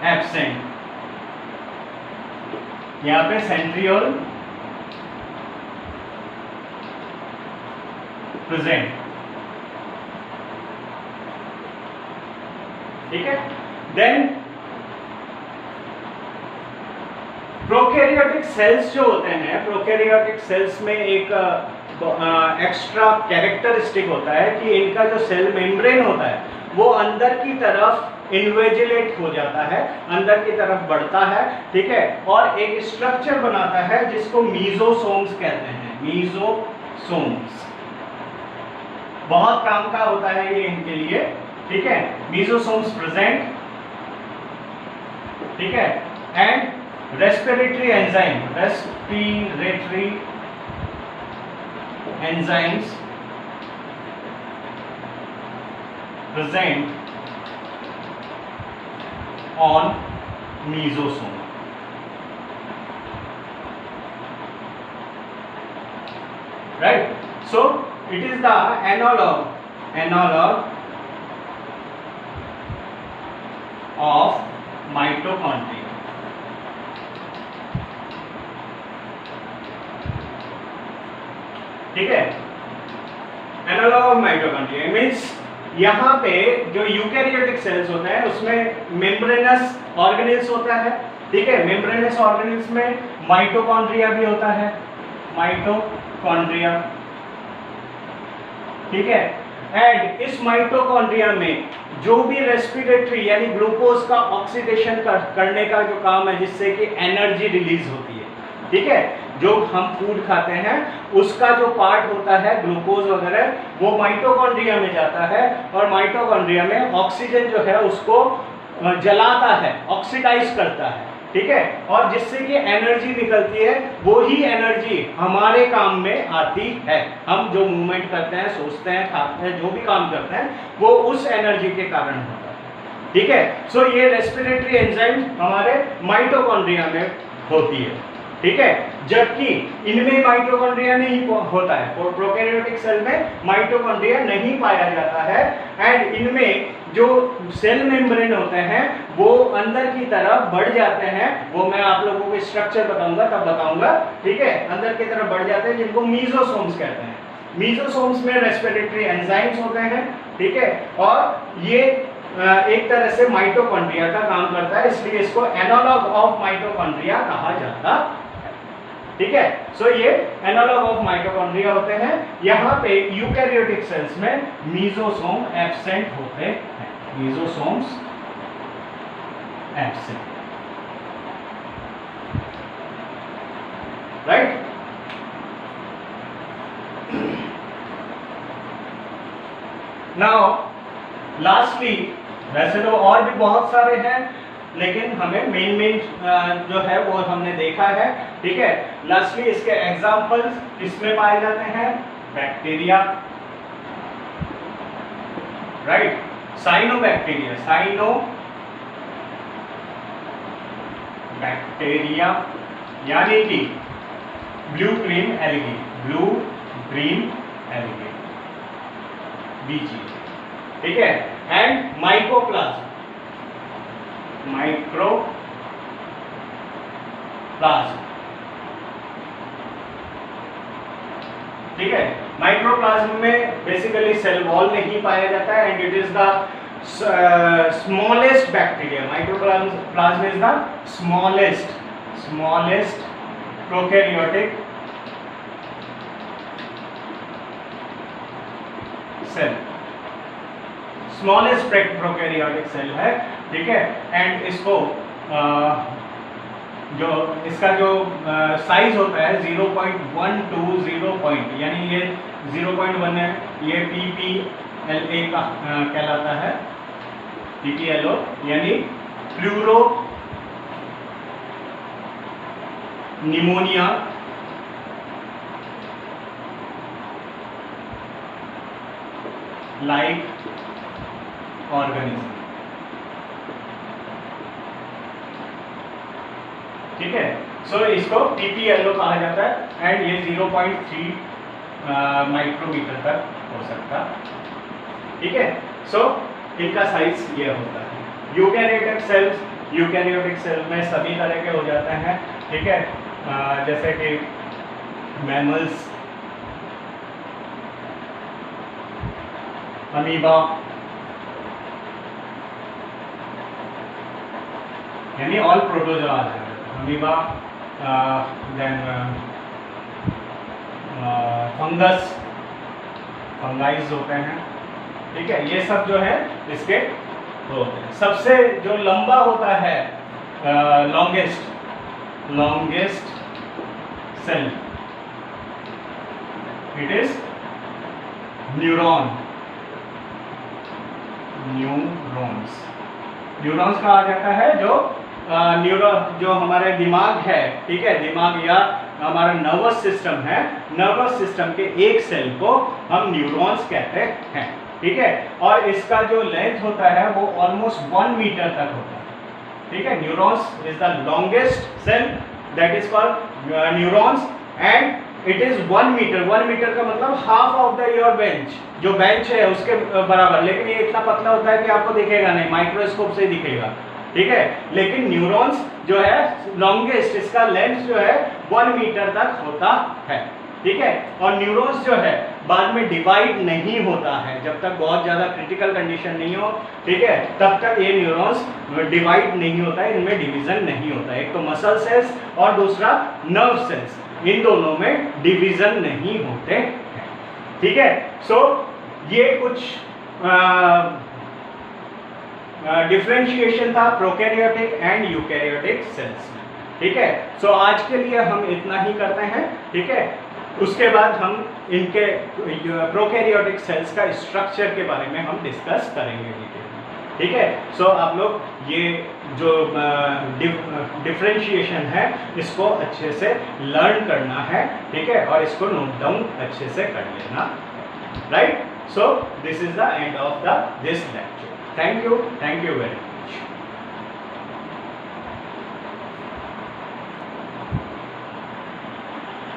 एब्सेंट। यहाँ पे सेंट्रियोल प्रेजेंट। ठीक है। देन प्रोकैरियोटिक सेल्स जो होते हैं, प्रोकैरियोटिक सेल्स में एक एक्स्ट्रा कैरेक्टरिस्टिक होता है कि इनका जो सेल मेम्ब्रेन होता है वो अंदर की तरफ इन्वेजिलेट हो जाता है, अंदर की तरफ बढ़ता है, ठीक है, और एक स्ट्रक्चर बनाता है जिसको मीजोसोम्स कहते हैं। मीजोसोम्स बहुत काम का होता है ये इनके लिए, ठीक है। मीजोसोम्स प्रेजेंट, ठीक है, and respiratory enzyme, respiratory enzymes present on mesosome, right? So it is the analog of mitochondria, ठीक है। एनालॉग ऑफ माइटोकॉन्ड्रिया मीन्स यहाँ पे जो यूकैरियोटिक सेल्स होते हैं उसमें मेम्ब्रेनस ऑर्गेनेल्स होता है, ठीक है। मेम्ब्रेनस ऑर्गेनेल्स में माइटोकॉन्ड्रिया भी होता है, माइटोकॉन्ड्रिया, ठीक है। एंड इस माइटोकॉन्ड्रिया में जो भी रेस्पिरेटरी यानी ग्लूकोज का ऑक्सीडेशन करने का जो काम है जिससे कि एनर्जी रिलीज होती है, ठीक है, जो हम फूड खाते हैं उसका जो पार्ट होता है ग्लूकोज वगैरह वो माइटोकॉन्ड्रिया में जाता है और माइटोकॉन्ड्रिया में ऑक्सीजन जो है उसको जलाता है, ऑक्सीडाइज करता है, ठीक है, और जिससे कि एनर्जी निकलती है, वो ही एनर्जी हमारे काम में आती है। हम जो मूवमेंट करते हैं, सोचते हैं, खाते हैं, जो भी काम करते हैं वो उस एनर्जी के कारण होता है, ठीक है। सो ये रेस्पिरेटरी एंजाइम हमारे माइटोकॉन्ड्रिया में होती है, ठीक है, जबकि इनमें माइटोकॉन्ड्रिया नहीं होता है, और प्रोकैरियोटिक सेल में माइटोकॉन्ड्रिया नहीं पाया जाता है। एंड इनमें जो सेल मेम्ब्रेन होते हैं वो अंदर की तरफ बढ़ जाते हैं, वो मैं आप लोगों को स्ट्रक्चर बताऊंगा तब बताऊंगा, ठीक है, अंदर की तरफ बढ़ जाते हैं जिनको मीजोसोम्स कहते हैं। मीजोसोम्स में रेस्पिरेटरी एंजाइम्स होते हैं, ठीक है, और ये एक तरह से माइटोकॉन्ड्रिया का काम करता है, इसलिए इसको एनालॉग ऑफ माइटोकॉन्ड्रिया कहा जाता है, ठीक है। सो ये एनालॉग ऑफ माइटोकॉन्ड्रिया होते हैं। यहाँ पे यूकैरियोटिक सेल्स में मीजोसोम एब्सेंट होते हैं, मीजोसोम्स एब्सेंट, राइट। नाउ लास्टली, वैसे तो और भी बहुत सारे हैं लेकिन हमें मेन जो है वो हमने देखा है, ठीक है। लास्टली इसके एग्जांपल्स इसमें पाए जाते हैं, बैक्टीरिया, राइट, साइनोबैक्टीरिया, साइनोबैक्टीरिया यानी कि blue green algae, blue green algae, BG, ठीक है। एंड माइकोप्लाज्म, माइक्रोप्लाज्म, ठीक है। माइक्रोप्लाज्म में बेसिकली सेल वॉल नहीं पाया जाता है and it is the smallest bacteria. Mycoplasma is the smallest prokaryotic cell, smallest prokaryotic cell है, ठीक है। एंड इसको जो इसका जो साइज होता है 0.1 to 0. यानी ये 0.1 है, ये PPLA का कहलाता है, PPLO यानी प्लूरो निमोनिया लाइक ऑर्गेनिज्म, ठीक है। सो इसको PPLO कहा जाता है एंड ये 0.3 माइक्रोमीटर तक हो सकता, ठीक है। सो इनका साइज ये होता है। यूकैरियोटिक सेल में सभी तरह के हो जाते हैं, ठीक है, जैसे कि मैमल्स, अमीबा, यानी ऑल प्रोटोजोआ आ जाएगा, अमीबा, देन फंगस, फंगाइज होते हैं, ठीक है, ये सब जो है इसके होते हैं। सबसे जो लंबा होता है longest cell, it is neuron, neurons कहा जाता है जो न्यूरॉन जो हमारे दिमाग है, ठीक है, दिमाग या हमारा नर्वस सिस्टम है, नर्वस सिस्टम के एक सेल को हम न्यूरॉन्स कहते हैं, ठीक है, और इसका जो लेंथ होता है वो ऑलमोस्ट 1 मीटर तक होता है, ठीक है। Neurons is the longest cell that is called neurons and it is 1 metre. 1 metre का मतलब half of the your bench, जो बेंच है उसके बराबर, लेकिन ये इतना पतला होता है कि आपको दिखेगा नहीं, माइक्रोस्कोप से ही दिखेगा, ठीक है। लेकिन न्यूरॉन्स जो है लॉन्गेस्ट, इसका लेंथ जो है 1 मीटर तक होता है, ठीक है। और न्यूरॉन्स जो है बाद में डिवाइड नहीं होता है, जब तक बहुत ज़्यादा क्रिटिकल कंडीशन नहीं हो, ठीक है, तब तक ये न्यूरॉन्स डिवाइड नहीं होता है, इनमें डिवीजन नहीं होता है। एक तो मसल सेल्स और दूसरा नर्व सेल्स, इन दोनों में डिवीजन नहीं होते हैं, ठीक है। सो ये कुछ डिफरेंशिएशन था प्रोकैरियोटिक एंड यूकैरियोटिक सेल्स में, ठीक है। सो आज के लिए हम इतना ही करते हैं, ठीक है। उसके बाद हम इनके प्रोकैरियोटिक सेल्स का स्ट्रक्चर के बारे में हम डिस्कस करेंगे डिटेल में, ठीक है। सो आप लोग ये जो डिफरेंशिएशन है इसको अच्छे से लर्न करना है, ठीक है, और इसको नोट डाउन अच्छे से कर लेना, right. So this is the end of this lecture. Thank you very much.